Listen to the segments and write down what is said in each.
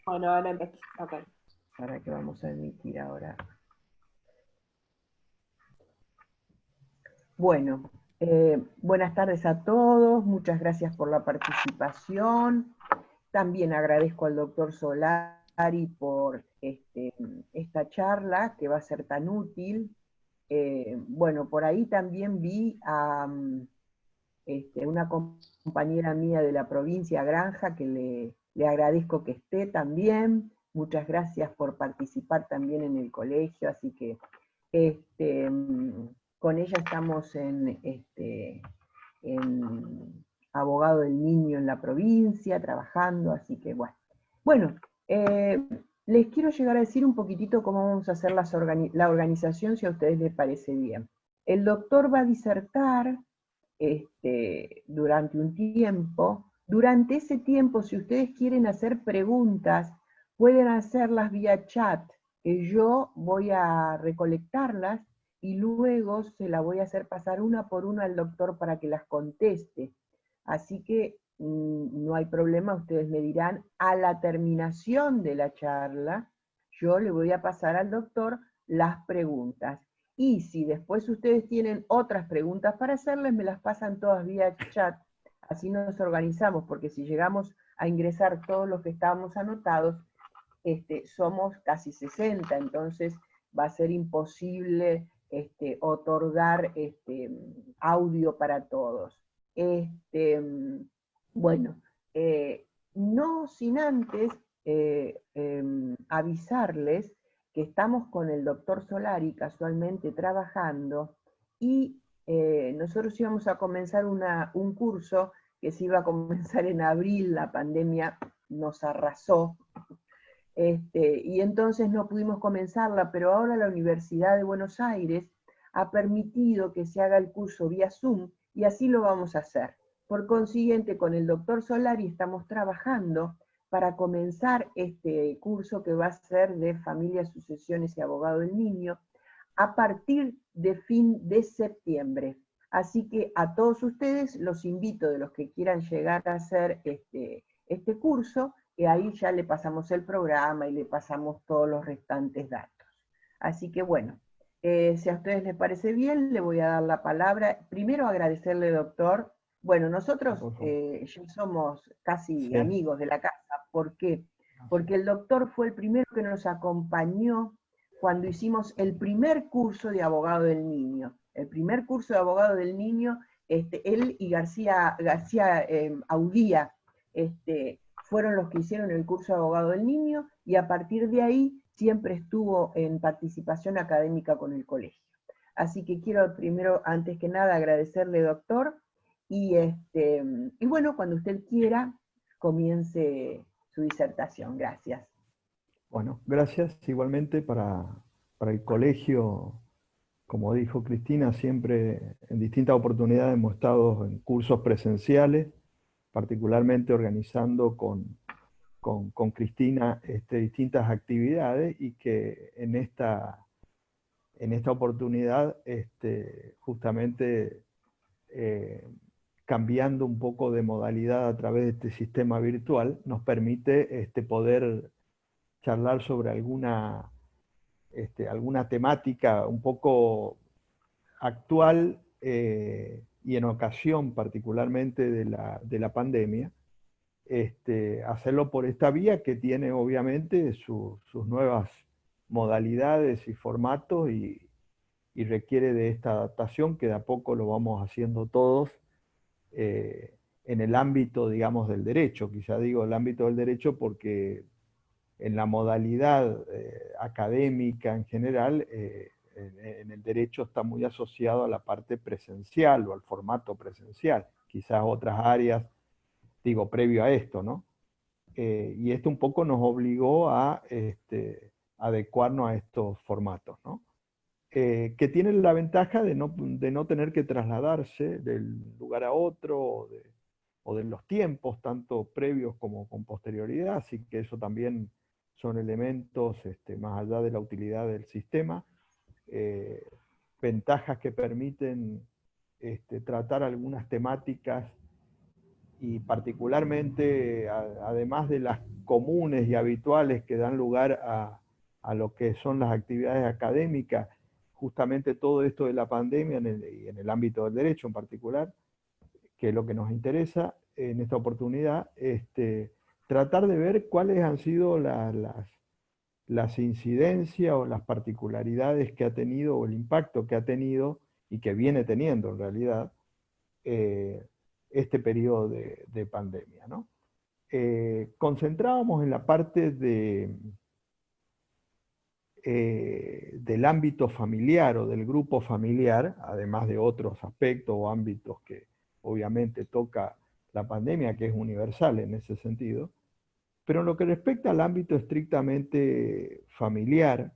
Bueno, ahora empecé. Ok. Para que vamos a emitir ahora. Bueno, buenas tardes a todos, muchas gracias por la participación. También agradezco al doctor Solari por esta charla que va a ser tan útil. Bueno, por ahí también vi a una compañera mía de la provincia, Granja, que le agradezco que esté también. Muchas gracias por participar también en el colegio, así que este, con ella estamos en abogado del niño en la provincia, trabajando, así que bueno. Bueno, eh, les quiero llegar a decir un poquitito cómo vamos a hacer la organización, si a ustedes les parece bien. El doctor va a disertar durante un tiempo. Durante ese tiempo, si ustedes quieren hacer preguntas, pueden hacerlas vía chat, que yo voy a recolectarlas y luego se las voy a hacer pasar una por una al doctor para que las conteste. Así que no hay problema, ustedes me dirán, a la terminación de la charla, yo le voy a pasar al doctor las preguntas. Y si después ustedes tienen otras preguntas para hacerles, me las pasan todas vía chat. Así nos organizamos, porque si llegamos a ingresar todos los que estábamos anotados, somos casi 60, entonces va a ser imposible otorgar audio para todos. Este, bueno, no sin antes avisarles que estamos con el doctor Solari casualmente trabajando y nosotros íbamos a comenzar un curso que se iba a comenzar en abril, la pandemia nos arrasó, y entonces no pudimos comenzarla, pero ahora la Universidad de Buenos Aires ha permitido que se haga el curso vía Zoom y así lo vamos a hacer. Por consiguiente, con el doctor Solari estamos trabajando para comenzar este curso que va a ser de Familias, Sucesiones y Abogado del Niño a partir de fin de septiembre. Así que a todos ustedes los invito, de los que quieran llegar a hacer este curso, y ahí ya le pasamos el programa y le pasamos todos los restantes datos. Así que bueno, si a ustedes les parece bien, le voy a dar la palabra. Primero agradecerle, doctor. Bueno, nosotros Por favor. ya somos casi Sí, amigos de la casa. ¿Por qué? Porque el doctor fue el primero que nos acompañó cuando hicimos el primer curso de abogado del niño. El primer curso de abogado del niño, él y García Audía, fueron los que hicieron el curso de abogado del niño y a partir de ahí siempre estuvo en participación académica con el colegio. Así que quiero primero, antes que nada, agradecerle, doctor, y bueno, cuando usted quiera, comience su disertación. Gracias. bueno, gracias igualmente para el colegio. Como dijo Cristina, siempre en distintas oportunidades hemos estado en cursos presenciales, particularmente organizando con Cristina distintas actividades y que en esta oportunidad justamente eh, cambiando un poco de modalidad a través de este sistema virtual, nos permite poder charlar sobre alguna temática un poco actual y en ocasión particularmente de la pandemia, hacerlo por esta vía que tiene obviamente sus nuevas modalidades y formatos y requiere de esta adaptación que de a poco lo vamos haciendo todos en el ámbito, digamos, del derecho. Quizá digo el ámbito del derecho porque en la modalidad académica en general, en el derecho está muy asociado a la parte presencial o al formato presencial. Quizás otras áreas, digo, previo a esto, ¿no? Y esto un poco nos obligó a adecuarnos a estos formatos, ¿no? Que tienen la ventaja de no tener que trasladarse del lugar a otro o de los tiempos, tanto previos como con posterioridad, así que eso también son elementos, más allá de la utilidad del sistema, eh, ventajas que permiten tratar algunas temáticas y particularmente, además de las comunes y habituales que dan lugar a lo que son las actividades académicas, justamente todo esto de la pandemia y en el ámbito del derecho en particular, que es lo que nos interesa en esta oportunidad, tratar de ver cuáles han sido las incidencias o las particularidades que ha tenido o el impacto que ha tenido y que viene teniendo en realidad este periodo de pandemia, ¿no? Concentrábamos en la parte del ámbito familiar o del grupo familiar, además de otros aspectos o ámbitos que obviamente toca la pandemia, que es universal en ese sentido, pero en lo que respecta al ámbito estrictamente familiar,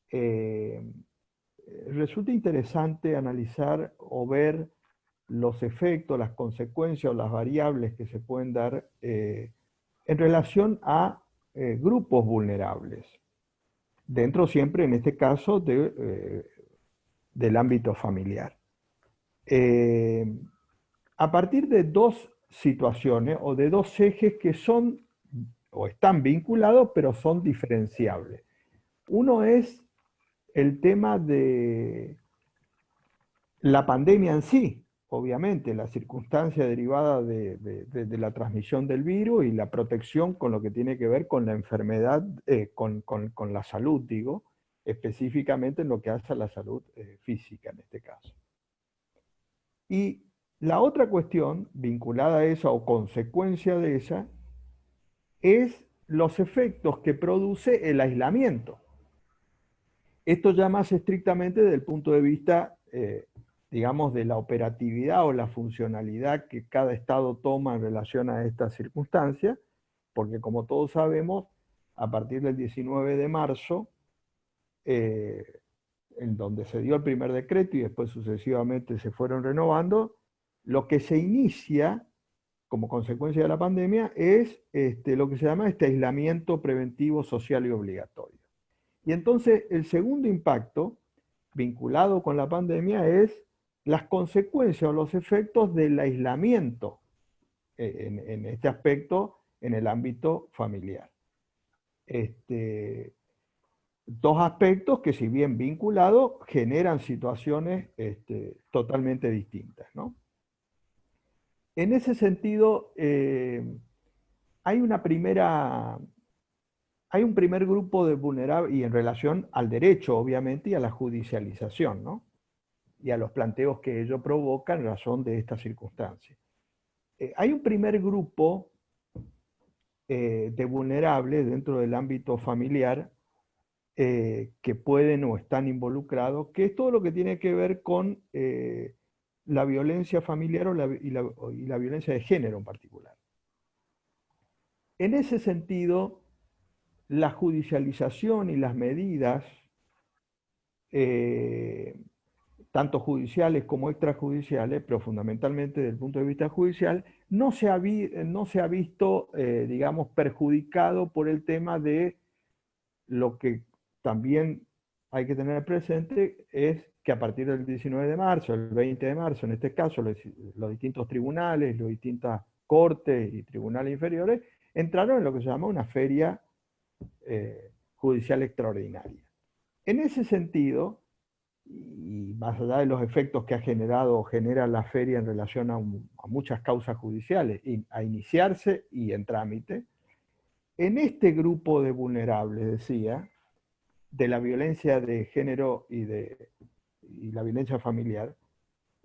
eh, resulta interesante analizar o ver los efectos, las consecuencias o las variables que se pueden dar en relación a grupos vulnerables, dentro siempre, en este caso, del ámbito familiar. A partir de dos situaciones o de dos ejes que son o están vinculados, pero son diferenciables. Uno es el tema de la pandemia en sí, obviamente, la circunstancia derivada de la transmisión del virus y la protección con lo que tiene que ver con la enfermedad, con la salud, digo, específicamente en lo que hace a la salud física en este caso. Y la otra cuestión vinculada a esa o consecuencia de esa es los efectos que produce el aislamiento. Esto ya más estrictamente desde el punto de vista, digamos, de la operatividad o la funcionalidad que cada Estado toma en relación a esta circunstancia, porque como todos sabemos, a partir del 19 de marzo, en donde se dio el primer decreto y después sucesivamente se fueron renovando, lo que se inicia como consecuencia de la pandemia es lo que se llama aislamiento preventivo social y obligatorio. Y entonces el segundo impacto vinculado con la pandemia es las consecuencias o los efectos del aislamiento en este aspecto en el ámbito familiar. Dos aspectos que, si bien vinculados, generan situaciones totalmente distintas, ¿no? En ese sentido, hay un primer grupo de vulnerables, y en relación al derecho, obviamente, y a la judicialización, ¿no? Y a los planteos que ello provoca en razón de esta circunstancia. Hay un primer grupo de vulnerables dentro del ámbito familiar que pueden o están involucrados, que es todo lo que tiene que ver con la violencia familiar y la violencia de género en particular. En ese sentido, la judicialización y las medidas, tanto judiciales como extrajudiciales, pero fundamentalmente desde el punto de vista judicial, no se ha visto, digamos, perjudicado por el tema de lo que también hay que tener presente, es que a partir del 19 de marzo, el 20 de marzo, en este caso, los distintos tribunales, las distintas cortes y tribunales inferiores, entraron en lo que se llama una feria judicial extraordinaria. En ese sentido, y más allá de los efectos que ha generado o genera la feria en relación a muchas causas judiciales, a iniciarse y en trámite, en este grupo de vulnerables, decía, de la violencia de género y la violencia familiar,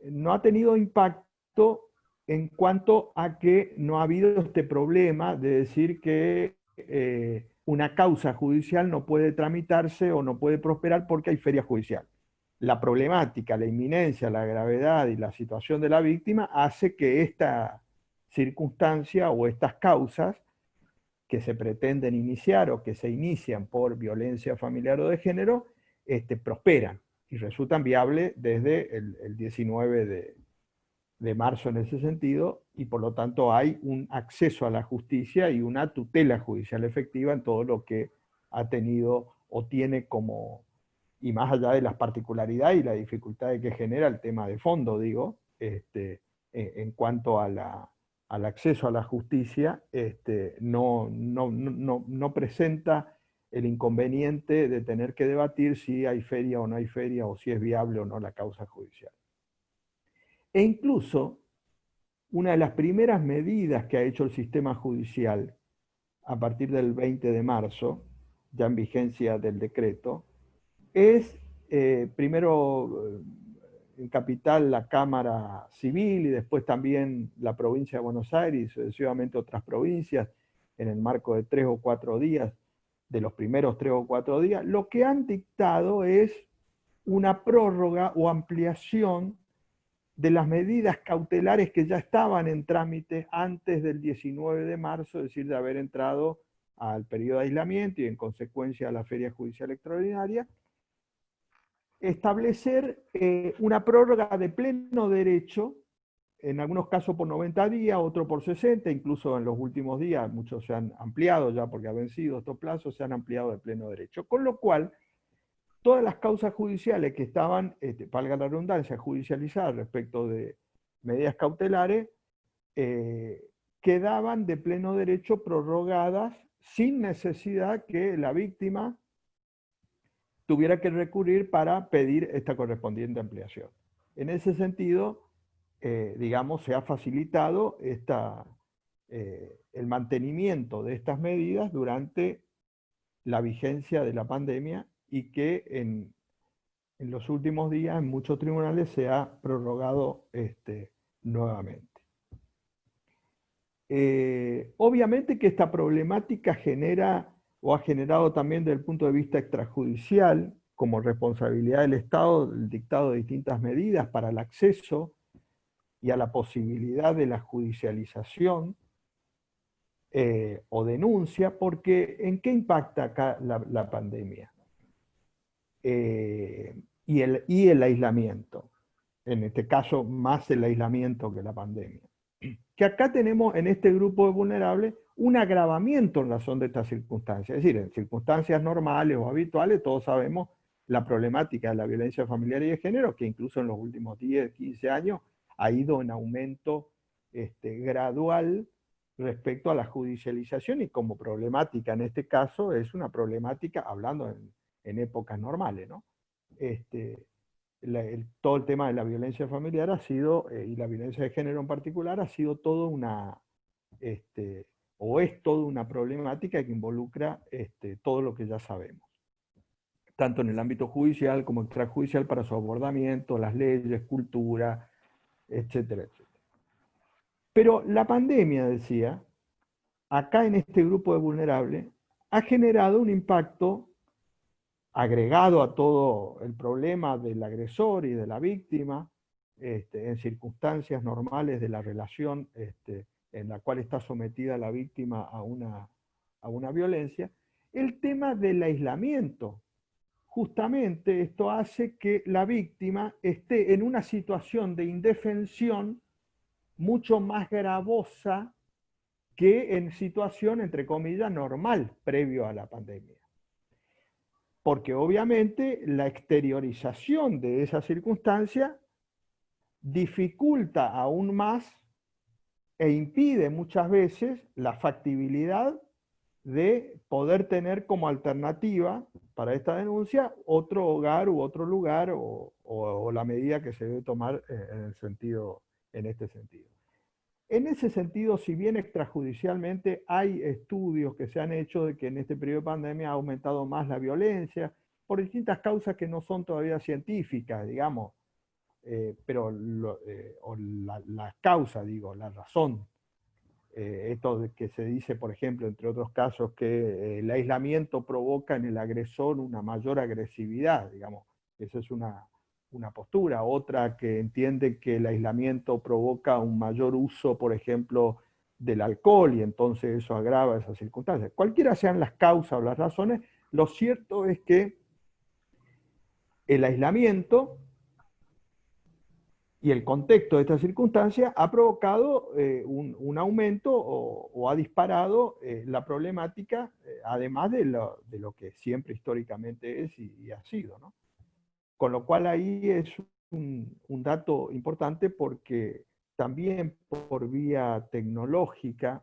no ha tenido impacto en cuanto a que no ha habido este problema de decir que una causa judicial no puede tramitarse o no puede prosperar porque hay feria judicial. La problemática, la inminencia, la gravedad y la situación de la víctima hace que esta circunstancia o estas causas que se pretenden iniciar o que se inician por violencia familiar o de género, prosperan y resultan viables desde el 19 de marzo en ese sentido, y por lo tanto hay un acceso a la justicia y una tutela judicial efectiva en todo lo que ha tenido o tiene como, y más allá de las particularidades y las dificultades que genera el tema de fondo, digo, en cuanto a al acceso a la justicia, no presenta el inconveniente de tener que debatir si hay feria o no hay feria, o si es viable o no la causa judicial. E incluso, una de las primeras medidas que ha hecho el sistema judicial a partir del 20 de marzo, ya en vigencia del decreto, es primero en Capital la Cámara Civil y después también la provincia de Buenos Aires y sucesivamente otras provincias en el marco de 3 o 4 días, de los primeros 3 o 4 días, lo que han dictado es una prórroga o ampliación de las medidas cautelares que ya estaban en trámite antes del 19 de marzo, es decir, de haber entrado al periodo de aislamiento y en consecuencia a la feria judicial extraordinaria, establecer una prórroga de pleno derecho, en algunos casos por 90 días, otros por 60, incluso en los últimos días muchos se han ampliado ya porque ha vencido estos plazos, se han ampliado de pleno derecho. Con lo cual, todas las causas judiciales que estaban, valga la redundancia, judicializadas respecto de medidas cautelares, quedaban de pleno derecho prorrogadas sin necesidad que la víctima tuviera que recurrir para pedir esta correspondiente ampliación. En ese sentido, digamos, se ha facilitado el mantenimiento de estas medidas durante la vigencia de la pandemia y que en los últimos días en muchos tribunales se ha prorrogado nuevamente. Obviamente que esta problemática genera o ha generado también desde el punto de vista extrajudicial, como responsabilidad del Estado, el dictado de distintas medidas para el acceso y a la posibilidad de la judicialización o denuncia, porque ¿en qué impacta acá la pandemia? Y el aislamiento, en este caso más el aislamiento que la pandemia. Que acá tenemos en este grupo de vulnerables un agravamiento en razón de estas circunstancias. Es decir, en circunstancias normales o habituales todos sabemos la problemática de la violencia familiar y de género, que incluso en los últimos 10, 15 años ha ido en aumento gradual respecto a la judicialización, y como problemática en este caso es una problemática, hablando en épocas normales, ¿no? Todo el tema de la violencia familiar ha sido, y la violencia de género en particular, ha sido todo o es toda una problemática que involucra todo lo que ya sabemos, tanto en el ámbito judicial como extrajudicial, para su abordamiento, las leyes, cultura, etcétera, etcétera. Pero la pandemia, decía, acá en este grupo de vulnerables, ha generado un impacto agregado a todo el problema del agresor y de la víctima, en circunstancias normales de la relación en la cual está sometida la víctima a una violencia, el tema del aislamiento. Justamente esto hace que la víctima esté en una situación de indefensión mucho más gravosa que en situación, entre comillas, normal previo a la pandemia. Porque obviamente la exteriorización de esa circunstancia dificulta aún más e impide muchas veces la factibilidad de poder tener como alternativa para esta denuncia otro hogar u otro lugar o la medida que se debe tomar en este sentido. En ese sentido, si bien extrajudicialmente hay estudios que se han hecho de que en este periodo de pandemia ha aumentado más la violencia, por distintas causas que no son todavía científicas, digamos, pero la causa, digo, la razón, esto de que se dice, por ejemplo, entre otros casos, que el aislamiento provoca en el agresor una mayor agresividad, digamos, esa es una postura. Otra que entiende que el aislamiento provoca un mayor uso, por ejemplo, del alcohol, y entonces eso agrava esas circunstancias. Cualquiera sean las causas o las razones, lo cierto es que el aislamiento y el contexto de esta circunstancia ha provocado un aumento o ha disparado la problemática, además de lo que siempre históricamente es y ha sido, ¿no? Con lo cual ahí es un dato importante, porque también por vía tecnológica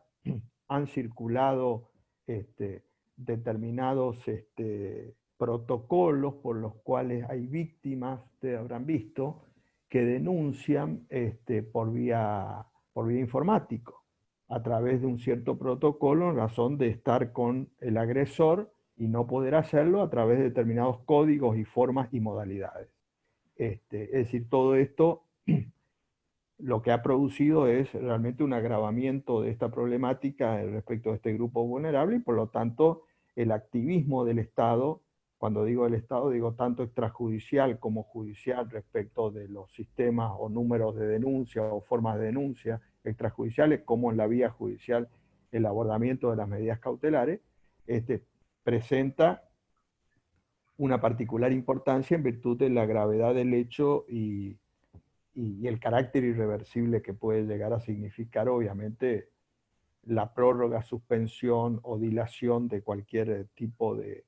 han circulado determinados protocolos por los cuales hay víctimas, ustedes habrán visto, que denuncian por vía informático, a través de un cierto protocolo en razón de estar con el agresor y no poder hacerlo a través de determinados códigos y formas y modalidades. Es decir, todo esto lo que ha producido es realmente un agravamiento de esta problemática respecto a este grupo vulnerable y por lo tanto el activismo del Estado, cuando digo del Estado digo tanto extrajudicial como judicial respecto de los sistemas o números de denuncia o formas de denuncia extrajudiciales, como en la vía judicial el abordamiento de las medidas cautelares, presenta una particular importancia en virtud de la gravedad del hecho y el carácter irreversible que puede llegar a significar, obviamente, la prórroga, suspensión o dilación de cualquier tipo de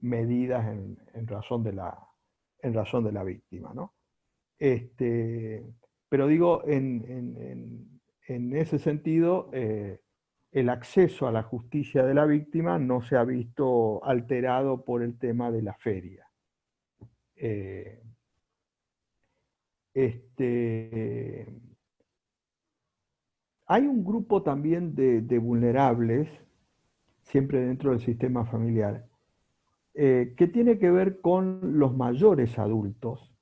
medidas en razón de la víctima, ¿no? Pero digo, en ese sentido, el acceso a la justicia de la víctima no se ha visto alterado por el tema de la feria. Hay un grupo también de vulnerables, siempre dentro del sistema familiar, que tiene que ver con los mayores adultos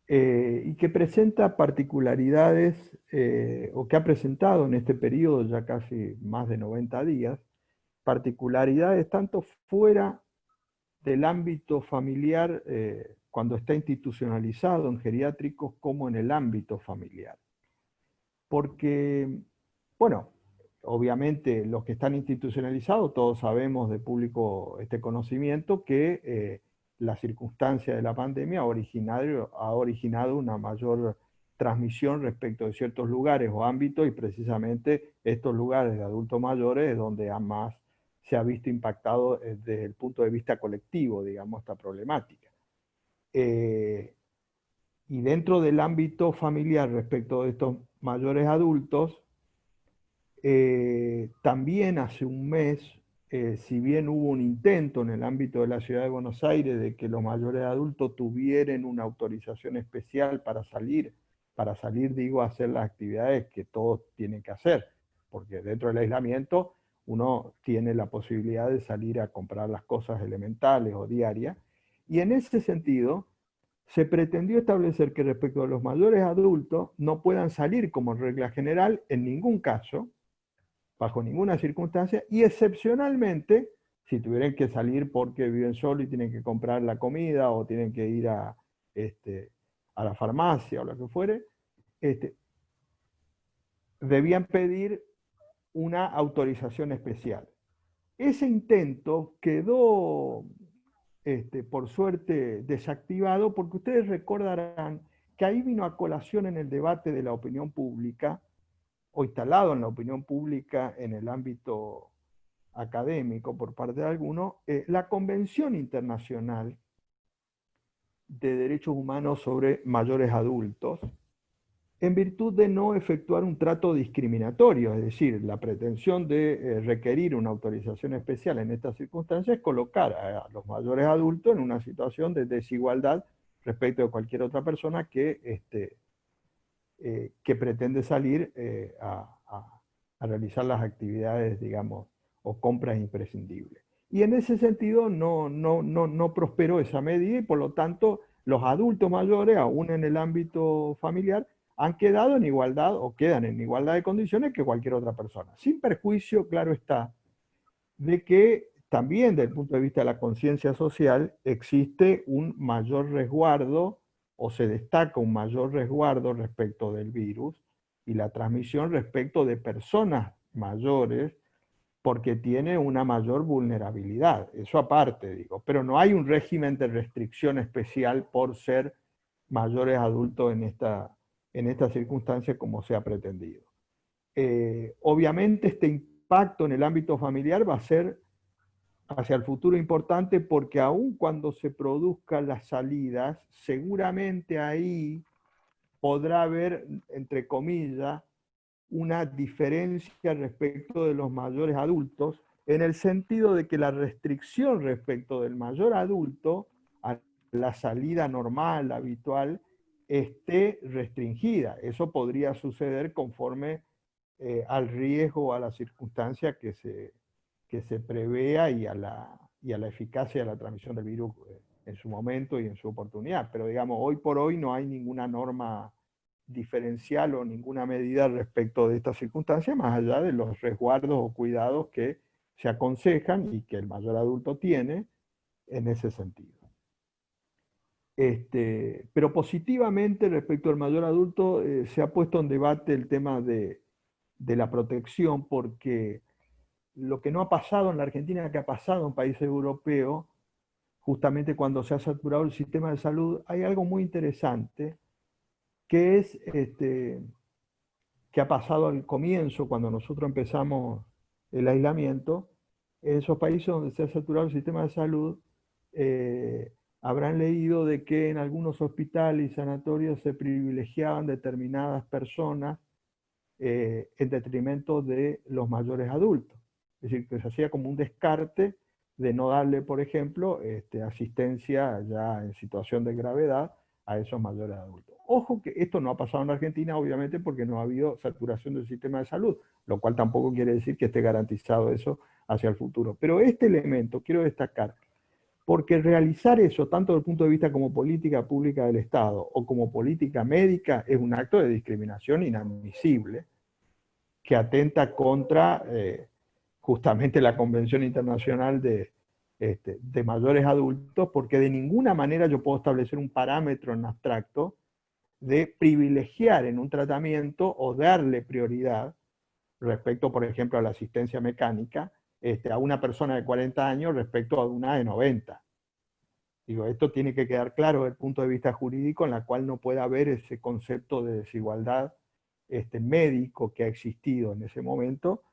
y que presenta particularidades, o que ha presentado en este periodo, ya casi más de 90 días, particularidades tanto fuera del ámbito familiar, cuando está institucionalizado en geriátricos, como en el ámbito familiar. Porque, bueno, obviamente los que están institucionalizados, todos sabemos de público este conocimiento que la circunstancia de la pandemia ha originado una mayor transmisión respecto de ciertos lugares o ámbitos, y precisamente estos lugares de adultos mayores es donde más se ha visto impactado desde el punto de vista colectivo, digamos, esta problemática. Y dentro del ámbito familiar respecto de estos mayores adultos, también hace un mes, si bien hubo un intento en el ámbito de la ciudad de Buenos Aires de que los mayores adultos tuvieran una autorización especial para salir, digo, a hacer las actividades que todos tienen que hacer, porque dentro del aislamiento uno tiene la posibilidad de salir a comprar las cosas elementales o diarias, y en ese sentido se pretendió establecer que respecto a los mayores adultos no puedan salir como regla general en ningún caso, bajo ninguna circunstancia, y excepcionalmente, si tuvieran que salir porque viven solos y tienen que comprar la comida o tienen que ir a la farmacia o lo que fuere, debían pedir una autorización especial. Ese intento quedó, por suerte, desactivado, porque ustedes recordarán que ahí vino a colación en el debate de la opinión pública, o instalado en la opinión pública en el ámbito académico por parte de algunos, la Convención Internacional de Derechos Humanos sobre Mayores Adultos, en virtud de no efectuar un trato discriminatorio, es decir, la pretensión de requerir una autorización especial en estas circunstancias es colocar a los mayores adultos en una situación de desigualdad respecto de cualquier otra persona que pretende salir a realizar las actividades, digamos, o compras imprescindibles. Y en ese sentido no prosperó esa medida, y por lo tanto los adultos mayores, aún en el ámbito familiar, han quedado en igualdad o quedan en igualdad de condiciones que cualquier otra persona. Sin perjuicio, claro está, de que también desde el punto de vista de la conciencia social existe un mayor resguardo, o se destaca un mayor resguardo respecto del virus y la transmisión respecto de personas mayores, porque tiene una mayor vulnerabilidad. Eso aparte, digo, pero no hay un régimen de restricción especial por ser mayores adultos en esta circunstancia como se ha pretendido. Obviamente este impacto en el ámbito familiar va a ser hacia el futuro importante, porque aun cuando se produzcan las salidas, seguramente ahí podrá haber, entre comillas, una diferencia respecto de los mayores adultos, en el sentido de que la restricción respecto del mayor adulto a la salida normal, habitual, esté restringida. Eso podría suceder conforme al riesgo, a la circunstancia que se prevea y a la eficacia de la transmisión del virus en su momento y en su oportunidad. Pero digamos, hoy por hoy no hay ninguna norma diferencial o ninguna medida respecto de estas circunstancias, más allá de los resguardos o cuidados que se aconsejan y que el mayor adulto tiene en ese sentido. Pero positivamente respecto al mayor adulto se ha puesto en debate el tema de la protección, porque lo que no ha pasado en la Argentina, que ha pasado en países europeos, justamente cuando se ha saturado el sistema de salud, hay algo muy interesante, que es que ha pasado al comienzo, cuando nosotros empezamos el aislamiento. En esos países donde se ha saturado el sistema de salud, habrán leído de que en algunos hospitales y sanatorios se privilegiaban determinadas personas en detrimento de los mayores adultos. Es decir, que se hacía como un descarte de no darle, por ejemplo, asistencia ya en situación de gravedad a esos mayores adultos. Ojo que esto no ha pasado en Argentina, obviamente, porque no ha habido saturación del sistema de salud, lo cual tampoco quiere decir que esté garantizado eso hacia el futuro. Pero este elemento quiero destacar, porque realizar eso, tanto desde el punto de vista como política pública del Estado o como política médica, es un acto de discriminación inadmisible, que atenta contra justamente la Convención Internacional de mayores adultos, porque de ninguna manera yo puedo establecer un parámetro en abstracto de privilegiar en un tratamiento o darle prioridad respecto, por ejemplo, a la asistencia mecánica, a una persona de 40 años respecto a una de 90. Digo, esto tiene que quedar claro desde el punto de vista jurídico, en la cual no puede haber ese concepto de desigualdad médico que ha existido en ese momento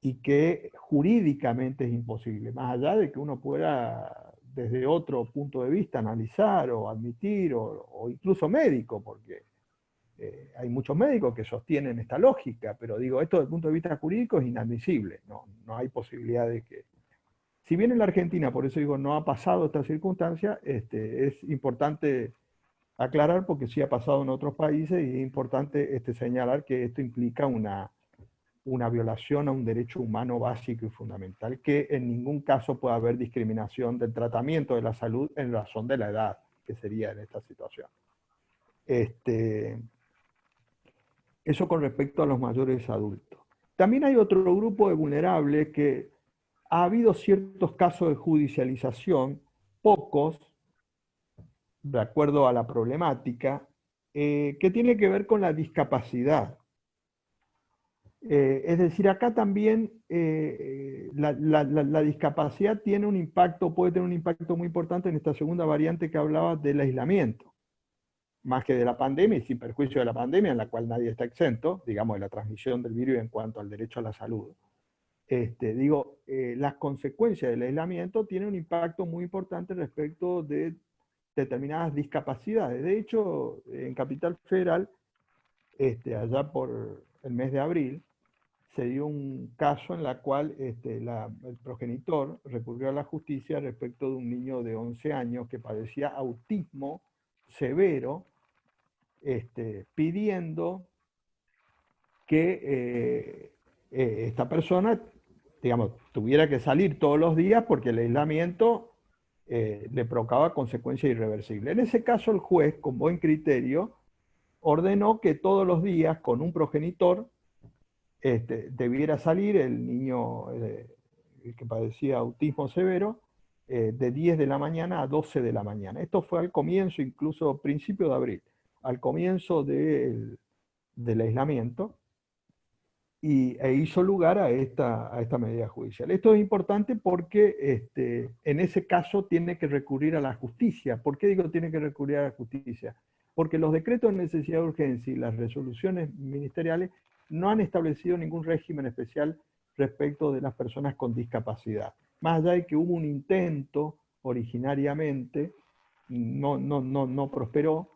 y que jurídicamente es imposible, más allá de que uno pueda desde otro punto de vista analizar o admitir, o incluso médico, porque hay muchos médicos que sostienen esta lógica, pero digo, esto desde el punto de vista jurídico es inadmisible, no hay posibilidad de que... Si bien en la Argentina, por eso digo, no ha pasado esta circunstancia, es importante aclarar porque sí ha pasado en otros países y es importante señalar que esto implica una violación a un derecho humano básico y fundamental, que en ningún caso puede haber discriminación del tratamiento de la salud en razón de la edad, que sería en esta situación. Eso con respecto a los mayores adultos. También hay otro grupo de vulnerables que ha habido ciertos casos de judicialización, pocos, de acuerdo a la problemática, que tiene que ver con la discapacidad. Es decir, acá también la discapacidad tiene un impacto, puede tener un impacto muy importante en esta segunda variante que hablaba del aislamiento, más que de la pandemia y sin perjuicio de la pandemia, en la cual nadie está exento, digamos, de la transmisión del virus en cuanto al derecho a la salud. Las consecuencias del aislamiento tienen un impacto muy importante respecto de determinadas discapacidades. De hecho, en Capital Federal, allá por el mes de abril, se dio un caso en el cual el progenitor recurrió a la justicia respecto de un niño de 11 años que padecía autismo severo, pidiendo que esta persona, digamos, tuviera que salir todos los días porque el aislamiento le provocaba consecuencias irreversibles. En ese caso, el juez, con buen criterio, ordenó que todos los días, con un progenitor, debiera salir el niño el que padecía autismo severo de 10 de la mañana a 12 de la mañana. Esto fue al comienzo, incluso principio de abril, al comienzo del aislamiento, e hizo lugar a esta medida judicial. Esto es importante porque en ese caso tiene que recurrir a la justicia. ¿Por qué digo tiene que recurrir a la justicia? Porque los decretos de necesidad de urgencia y las resoluciones ministeriales no han establecido ningún régimen especial respecto de las personas con discapacidad. Más allá de que hubo un intento originariamente, no prosperó,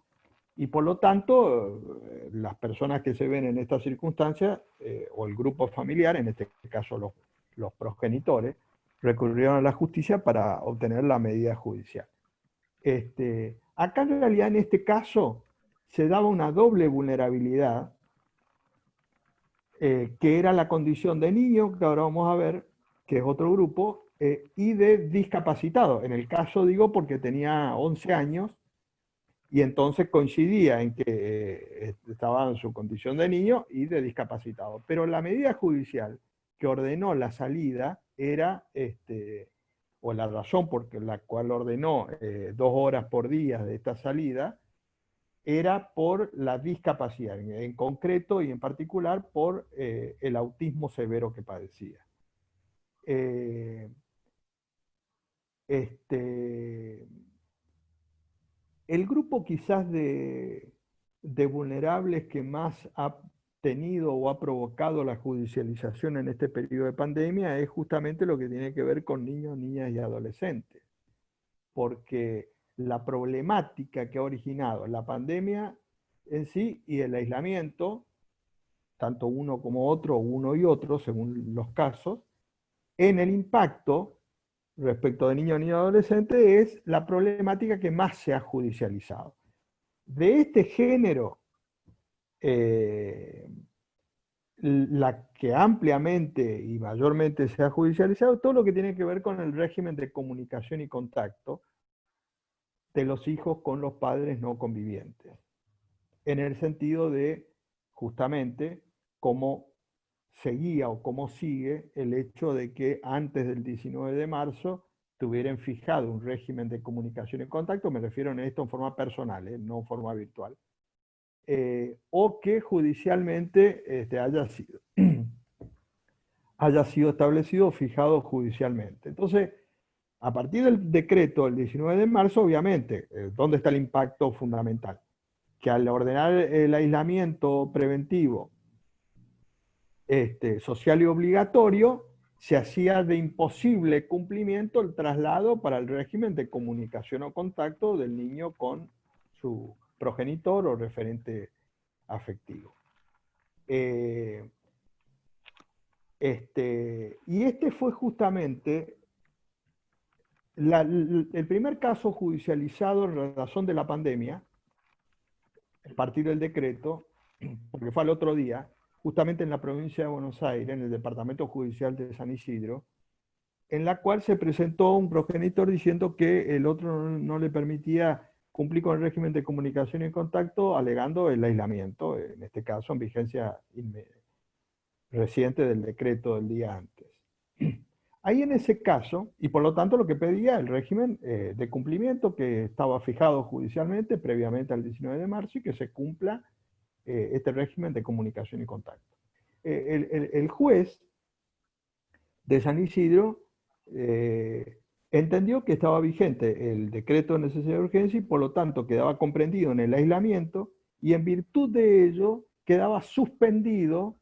Y por lo tanto, las personas que se ven en estas circunstancias, o el grupo familiar, en este caso los progenitores, recurrieron a la justicia para obtener la medida judicial. Acá en realidad en este caso se daba una doble vulnerabilidad, que era la condición de niño, que ahora vamos a ver, que es otro grupo, y de discapacitado. En el caso digo porque tenía 11 años, y entonces coincidía en que estaba en su condición de niño y de discapacitado. Pero la medida judicial que ordenó la salida era, o la razón por la cual ordenó 2 horas por día de esta salida, era por la discapacidad, en concreto y en particular por el autismo severo que padecía. Eh, el grupo quizás de vulnerables que más ha tenido o ha provocado la judicialización en este periodo de pandemia es justamente lo que tiene que ver con niños, niñas y adolescentes. Porque la problemática que ha originado la pandemia en sí y el aislamiento, tanto uno como otro, uno y otro, según los casos, en el impacto respecto de niños, niñas y adolescentes, es la problemática que más se ha judicializado. De este género, la que ampliamente y mayormente se ha judicializado, todo lo que tiene que ver con el régimen de comunicación y contacto de los hijos con los padres no convivientes, en el sentido de justamente cómo seguía o cómo sigue el hecho de que antes del 19 de marzo tuvieran fijado un régimen de comunicación y contacto, me refiero a esto en forma personal, no en forma virtual, o que judicialmente haya sido establecido o fijado judicialmente. Entonces, a partir del decreto del 19 de marzo, obviamente, ¿dónde está el impacto fundamental? Que al ordenar el aislamiento preventivo social y obligatorio, se hacía de imposible cumplimiento el traslado para el régimen de comunicación o contacto del niño con su progenitor o referente afectivo. Y este fue justamente el primer caso judicializado en razón de la pandemia, a partir del decreto, porque fue al otro día, justamente en la provincia de Buenos Aires, en el Departamento Judicial de San Isidro, en la cual se presentó un progenitor diciendo que el otro no le permitía cumplir con el régimen de comunicación y contacto, alegando el aislamiento, en este caso en vigencia reciente del decreto del día antes. Ahí en ese caso, y por lo tanto lo que pedía el régimen de cumplimiento que estaba fijado judicialmente previamente al 19 de marzo y que se cumpla este régimen de comunicación y contacto. El juez de San Isidro entendió que estaba vigente el decreto de necesidad de urgencia y por lo tanto quedaba comprendido en el aislamiento y en virtud de ello quedaba suspendido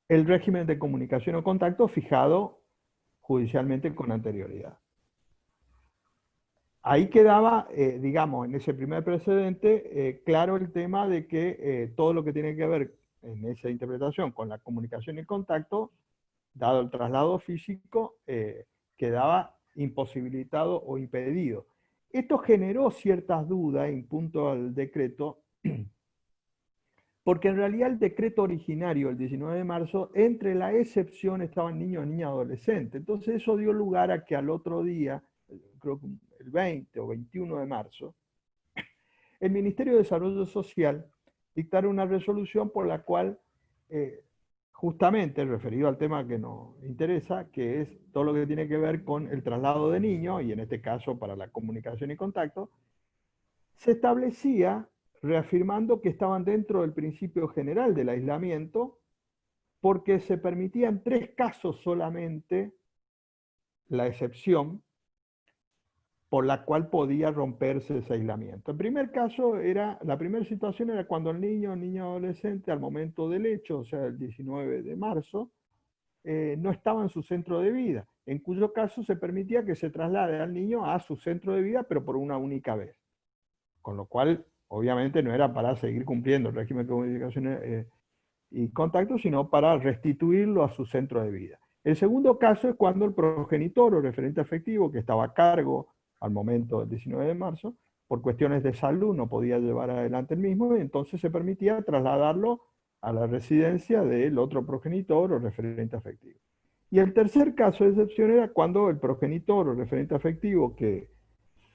el régimen de comunicación o contacto fijado judicialmente con anterioridad. Ahí quedaba, digamos, en ese primer precedente, claro el tema de que todo lo que tiene que ver en esa interpretación con la comunicación y contacto, dado el traslado físico, quedaba imposibilitado o impedido. Esto generó ciertas dudas en punto al decreto, porque en realidad el decreto originario, el 19 de marzo, entre la excepción estaban niños, niñas, adolescentes. Entonces eso dio lugar a que al otro día, creo que el 20 o 21 de marzo, el Ministerio de Desarrollo Social dictara una resolución por la cual, justamente referido al tema que nos interesa, que es todo lo que tiene que ver con el traslado de niños, y en este caso para la comunicación y contacto, se establecía reafirmando que estaban dentro del principio general del aislamiento, porque se permitían 3 casos solamente la excepción por la cual podía romperse ese aislamiento. El primer caso la primera situación era cuando el niño o niña adolescente al momento del hecho, o sea, el 19 de marzo, no estaba en su centro de vida, en cuyo caso se permitía que se traslade al niño a su centro de vida, pero por una única vez. Con lo cual obviamente no era para seguir cumpliendo el régimen de comunicación y contacto, sino para restituirlo a su centro de vida. El segundo caso es cuando el progenitor o referente afectivo, que estaba a cargo al momento del 19 de marzo, por cuestiones de salud no podía llevar adelante el mismo, y entonces se permitía trasladarlo a la residencia del otro progenitor o referente afectivo. Y el tercer caso de excepción era cuando el progenitor o referente afectivo que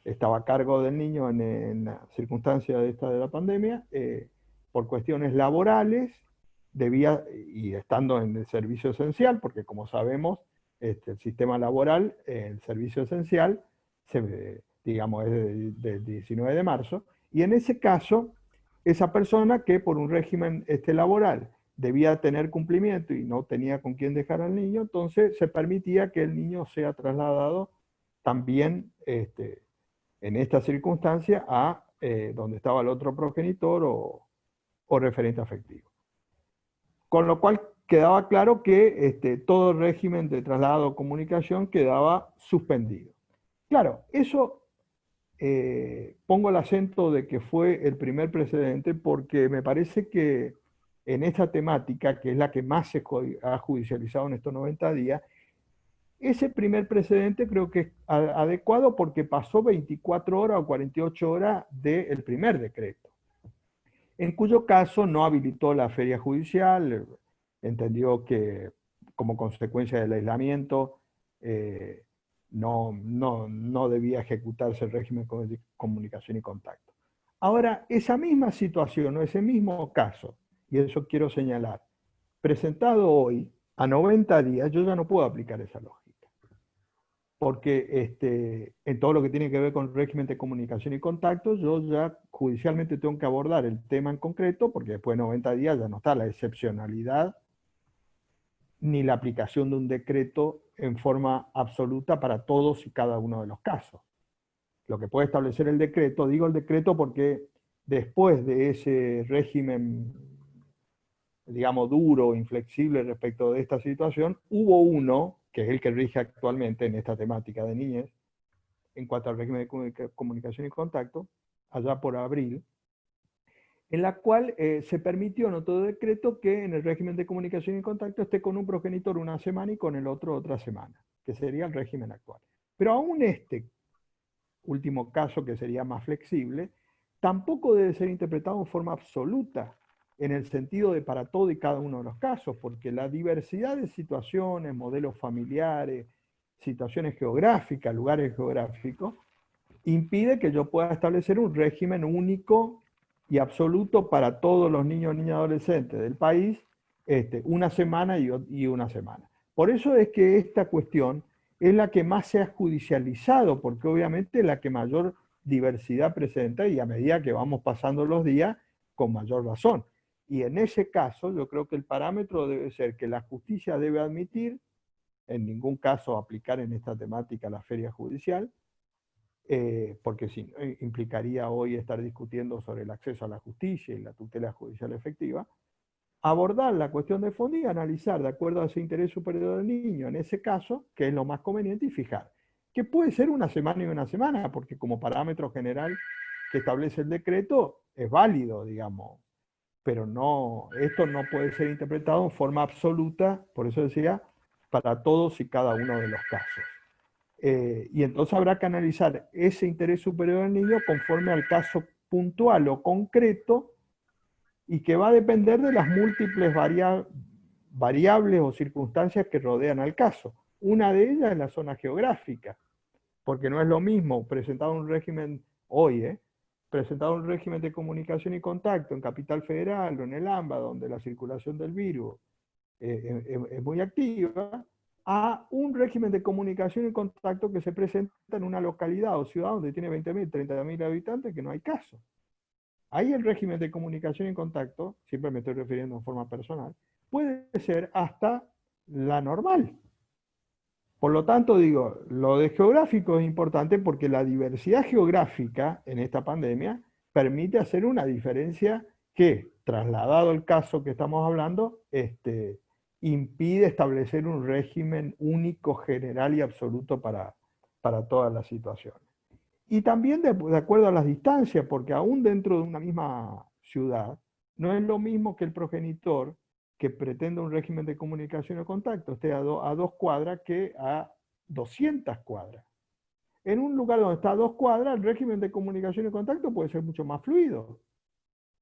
estaba a cargo del niño en la circunstancia de la pandemia, por cuestiones laborales, debía, y estando en el servicio esencial, porque como sabemos, el sistema laboral, el servicio esencial, digamos, es del 19 de marzo, y en ese caso, esa persona que por un régimen laboral debía tener cumplimiento y no tenía con quién dejar al niño, entonces se permitía que el niño sea trasladado también en esta circunstancia a donde estaba el otro progenitor o referente afectivo. Con lo cual quedaba claro que todo el régimen de traslado o comunicación quedaba suspendido. Claro, eso pongo el acento de que fue el primer precedente porque me parece que en esta temática, que es la que más se ha judicializado en estos 90 días, ese primer precedente creo que es adecuado porque pasó 24 horas o 48 horas del primer decreto, en cuyo caso no habilitó la feria judicial, entendió que como consecuencia del aislamiento no debía ejecutarse el régimen de comunicación y contacto. Ahora, esa misma situación o ese mismo caso, y eso quiero señalar, presentado hoy a 90 días, yo ya no puedo aplicar esa lógica. Porque en todo lo que tiene que ver con régimen de comunicación y contacto, yo ya judicialmente tengo que abordar el tema en concreto, porque después de 90 días ya no está la excepcionalidad ni la aplicación de un decreto en forma absoluta para todos y cada uno de los casos. Lo que puede establecer el decreto, digo el decreto porque después de ese régimen, digamos, duro, inflexible respecto de esta situación, hubo uno, que es el que rige actualmente en esta temática de niñez, en cuanto al régimen de comunicación y contacto, allá por abril, en la cual se permitió en otro decreto que en el régimen de comunicación y contacto esté con un progenitor una semana y con el otro otra semana, que sería el régimen actual. Pero aún este último caso, que sería más flexible, tampoco debe ser interpretado en forma absoluta, en el sentido de para todo y cada uno de los casos, porque la diversidad de situaciones, modelos familiares, situaciones geográficas, lugares geográficos, impide que yo pueda establecer un régimen único y absoluto para todos los niños, niñas, adolescentes del país, una semana y una semana. Por eso es que esta cuestión es la que más se ha judicializado, porque obviamente es la que mayor diversidad presenta y a medida que vamos pasando los días, con mayor razón. Y en ese caso, yo creo que el parámetro debe ser que la justicia debe admitir, en ningún caso aplicar en esta temática la feria judicial, porque sí, implicaría hoy estar discutiendo sobre el acceso a la justicia y la tutela judicial efectiva, abordar la cuestión de fondo y analizar de acuerdo a ese interés superior del niño, en ese caso, que es lo más conveniente, y fijar, que puede ser una semana y una semana, porque como parámetro general que establece el decreto es válido, digamos, pero no, esto no puede ser interpretado en forma absoluta, por eso decía, para todos y cada uno de los casos. Y entonces habrá que analizar ese interés superior del niño conforme al caso puntual o concreto y que va a depender de las múltiples variables o circunstancias que rodean al caso. Una de ellas es la zona geográfica, porque no es lo mismo presentar un régimen hoy, presentar un régimen de comunicación y contacto en Capital Federal o en el AMBA, donde la circulación del virus es muy activa, a un régimen de comunicación y contacto que se presenta en una localidad o ciudad donde tiene 20.000, 30.000 habitantes, que no hay caso. Ahí el régimen de comunicación y contacto, siempre me estoy refiriendo en forma personal, puede ser hasta la normal. Por lo tanto, digo, lo de geográfico es importante porque la diversidad geográfica en esta pandemia permite hacer una diferencia que, trasladado el caso que estamos hablando, impide establecer un régimen único, general y absoluto para todas las situaciones. Y también de acuerdo a las distancias, porque aún dentro de una misma ciudad, no es lo mismo que el progenitor que pretenda un régimen de comunicación o contacto esté a 2 cuadras que a 200 cuadras. En un lugar donde está a 2 cuadras, el régimen de comunicación y contacto puede ser mucho más fluido.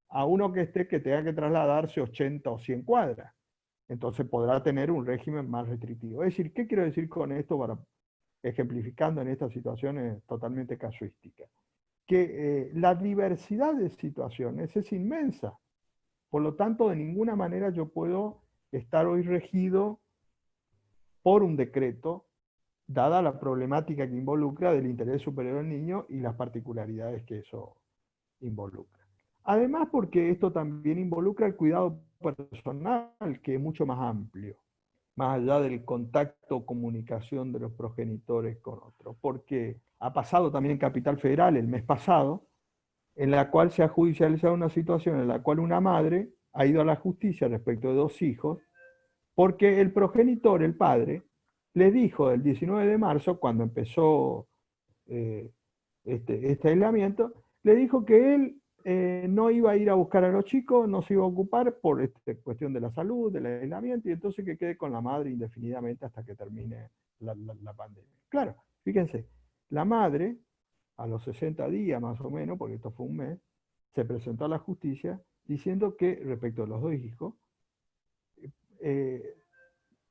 A uno que tenga que trasladarse 80 o 100 cuadras. Entonces podrá tener un régimen más restrictivo. Es decir, ¿qué quiero decir con esto para ejemplificando en estas situaciones totalmente casuísticas? Que la diversidad de situaciones es inmensa. Por lo tanto, de ninguna manera yo puedo estar hoy regido por un decreto, dada la problemática que involucra del interés superior del niño y las particularidades que eso involucra. Además, porque esto también involucra el cuidado personal, que es mucho más amplio, más allá del contacto o comunicación de los progenitores con otros. Porque ha pasado también en Capital Federal el mes pasado, en la cual se ha judicializado una situación en la cual una madre ha ido a la justicia respecto de 2 hijos, porque el progenitor, el padre, le dijo el 19 de marzo, cuando empezó eh, este aislamiento, le dijo que él no iba a ir a buscar a los chicos, no se iba a ocupar por esta cuestión de la salud, del aislamiento, y entonces que quede con la madre indefinidamente hasta que termine la pandemia. Claro, fíjense, la madre, a los 60 días más o menos, porque esto fue un mes, se presentó a la justicia diciendo que, respecto a los 2 hijos, eh,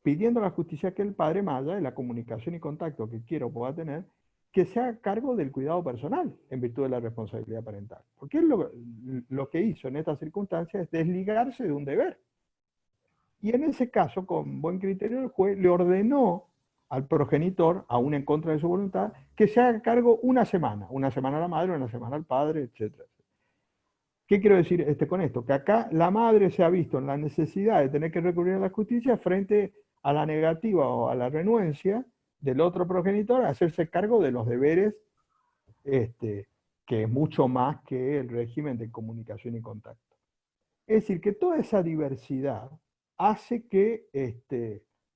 pidiendo a la justicia que el padre, más allá de la comunicación y contacto que quiera o pueda tener, que se haga cargo del cuidado personal en virtud de la responsabilidad parental. Porque él lo que hizo en estas circunstancias es desligarse de un deber. Y en ese caso, con buen criterio, el juez le ordenó al progenitor, aún en contra de su voluntad, que se haga cargo una semana a la madre, una semana al padre, etc. ¿Qué quiero decir con esto? Que acá la madre se ha visto en la necesidad de tener que recurrir a la justicia frente a la negativa o a la renuencia del otro progenitor a hacerse cargo de los deberes, que es mucho más que el régimen de comunicación y contacto. Es decir, que toda esa diversidad hace que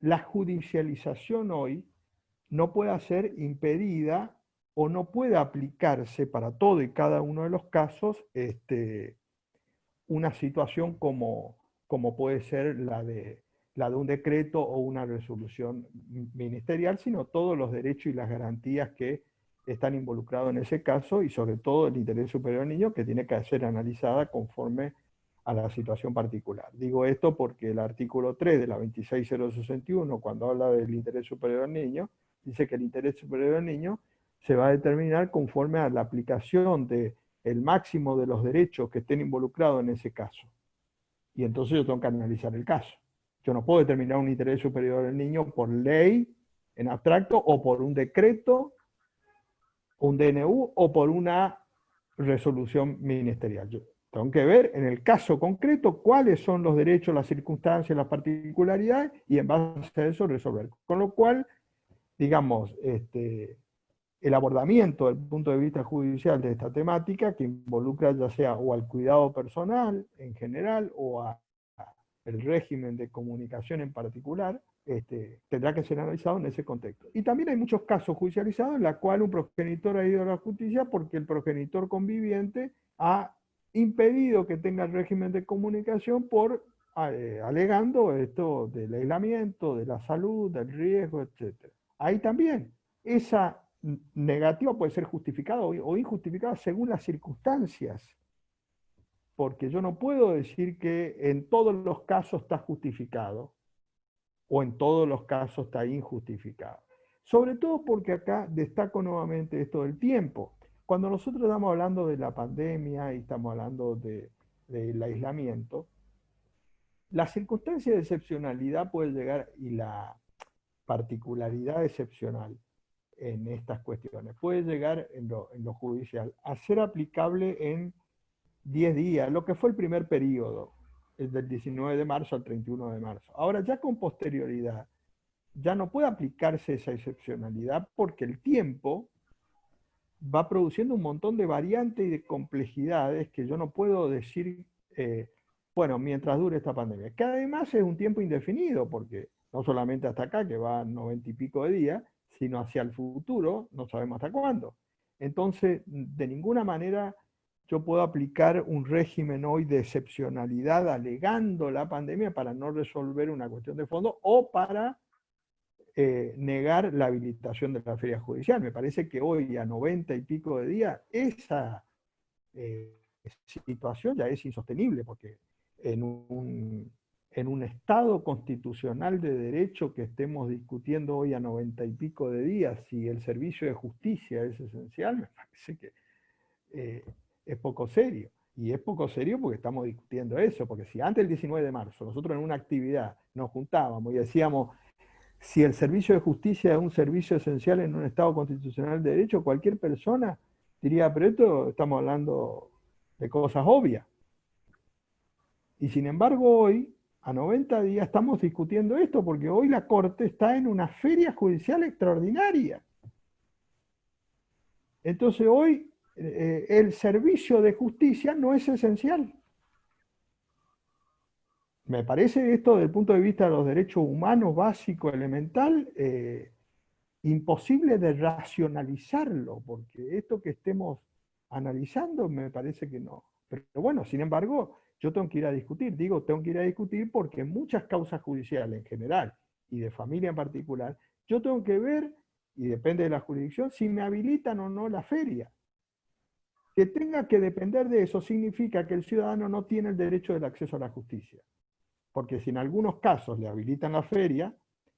la judicialización hoy no pueda ser impedida o no pueda aplicarse para todo y cada uno de los casos una situación como puede ser la de un decreto o una resolución ministerial, sino todos los derechos y las garantías que están involucrados en ese caso y sobre todo el interés superior del niño que tiene que ser analizada conforme a la situación particular. Digo esto porque el artículo 3 de la 26061, cuando habla del interés superior del niño, dice que el interés superior del niño se va a determinar conforme a la aplicación de el máximo de los derechos que estén involucrados en ese caso. Y entonces yo tengo que analizar el caso. Yo no puedo determinar un interés superior del niño por ley en abstracto o por un decreto, un DNU o por una resolución ministerial. Yo tengo que ver en el caso concreto cuáles son los derechos, las circunstancias, las particularidades y en base a eso resolver. Con lo cual, digamos, el abordamiento desde el punto de vista judicial de esta temática, que involucra ya sea o al cuidado personal en general o al régimen de comunicación en particular, tendrá que ser analizado en ese contexto. Y también hay muchos casos judicializados en los cuales un progenitor ha ido a la justicia porque el progenitor conviviente ha impedido que tenga el régimen de comunicación por alegando esto del aislamiento, de la salud, del riesgo, etc. Ahí también esa negativa puede ser justificada o injustificada según las circunstancias, porque yo no puedo decir que en todos los casos está justificado o en todos los casos está injustificado. Sobre todo porque acá destaco nuevamente esto del tiempo. Cuando nosotros estamos hablando de la pandemia y estamos hablando del aislamiento, la circunstancia de excepcionalidad puede llegar y la particularidad excepcional en estas cuestiones puede llegar en lo judicial a ser aplicable en 10 días, lo que fue el primer periodo, del 19 de marzo al 31 de marzo. Ahora, ya con posterioridad, ya no puede aplicarse esa excepcionalidad porque el tiempo va produciendo un montón de variantes y de complejidades que yo no puedo decir, bueno, mientras dure esta pandemia. Que además es un tiempo indefinido, porque no solamente hasta acá, que va 90 y pico de días, sino hacia el futuro, no sabemos hasta cuándo. Entonces, de ninguna manera yo puedo aplicar un régimen hoy de excepcionalidad alegando la pandemia para no resolver una cuestión de fondo o para negar la habilitación de la feria judicial. Me parece que hoy, a 90 y pico de días, esa situación ya es insostenible, porque en un Estado constitucional de derecho que estemos discutiendo hoy a 90 y pico de días, si el servicio de justicia es esencial, me parece que es poco serio. Y es poco serio porque estamos discutiendo eso, porque si antes del 19 de marzo nosotros en una actividad nos juntábamos y decíamos, si el servicio de justicia es un servicio esencial en un Estado constitucional de derecho, cualquier persona diría, pero esto estamos hablando de cosas obvias. Y sin embargo hoy, a 90 días, estamos discutiendo esto porque hoy la Corte está en una feria judicial extraordinaria. Entonces hoy el servicio de justicia no es esencial. Me parece esto desde el punto de vista de los derechos humanos básico, elemental, imposible de racionalizarlo, porque esto que estemos analizando me parece que no. Pero bueno, sin embargo, yo tengo que ir a discutir, digo, tengo que ir a discutir porque en muchas causas judiciales en general y de familia en particular, yo tengo que ver, y depende de la jurisdicción, si me habilitan o no la feria. Que tenga que depender de eso significa que el ciudadano no tiene el derecho del acceso a la justicia. Porque si en algunos casos le habilitan la feria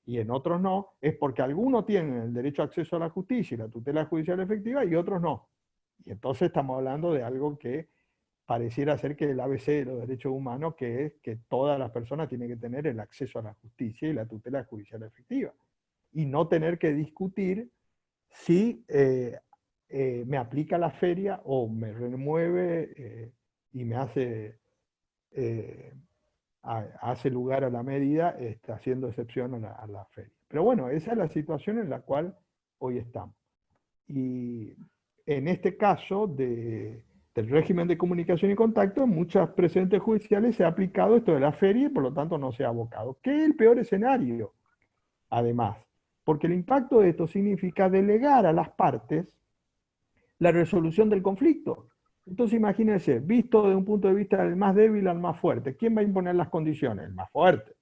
y en otros no, es porque algunos tienen el derecho a acceso a la justicia y la tutela judicial efectiva y otros no. Y entonces estamos hablando de algo que pareciera ser que el ABC de los derechos humanos, que es que todas las personas tienen que tener el acceso a la justicia y la tutela judicial efectiva. Y no tener que discutir si me aplica la feria o me remueve y me hace lugar a la medida, haciendo excepción a la feria. Pero bueno, esa es la situación en la cual hoy estamos. Y en este caso del régimen de comunicación y contacto, en muchas presentes judiciales se ha aplicado esto de la feria y por lo tanto no se ha abocado. ¿Qué es el peor escenario? Además, porque el impacto de esto significa delegar a las partes la resolución del conflicto. Entonces imagínense, visto desde un punto de vista del más débil al más fuerte, ¿quién va a imponer las condiciones? El más fuerte.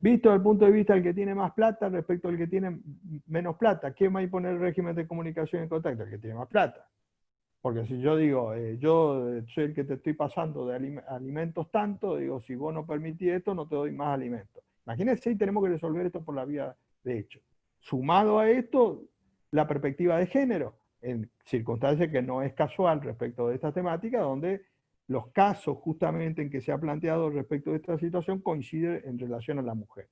Visto desde el punto de vista del que tiene más plata respecto al que tiene menos plata, ¿quién va a imponer el régimen de comunicación y contacto? El que tiene más plata. Porque si yo digo, yo soy el que te estoy pasando de alimentos tanto, digo, si vos no permitís esto, no te doy más alimentos. Imagínense, y tenemos que resolver esto por la vía de hecho. Sumado a esto, la perspectiva de género, en circunstancias que no es casual respecto de esta temática, donde los casos justamente en que se ha planteado respecto de esta situación coinciden en relación a la mujer.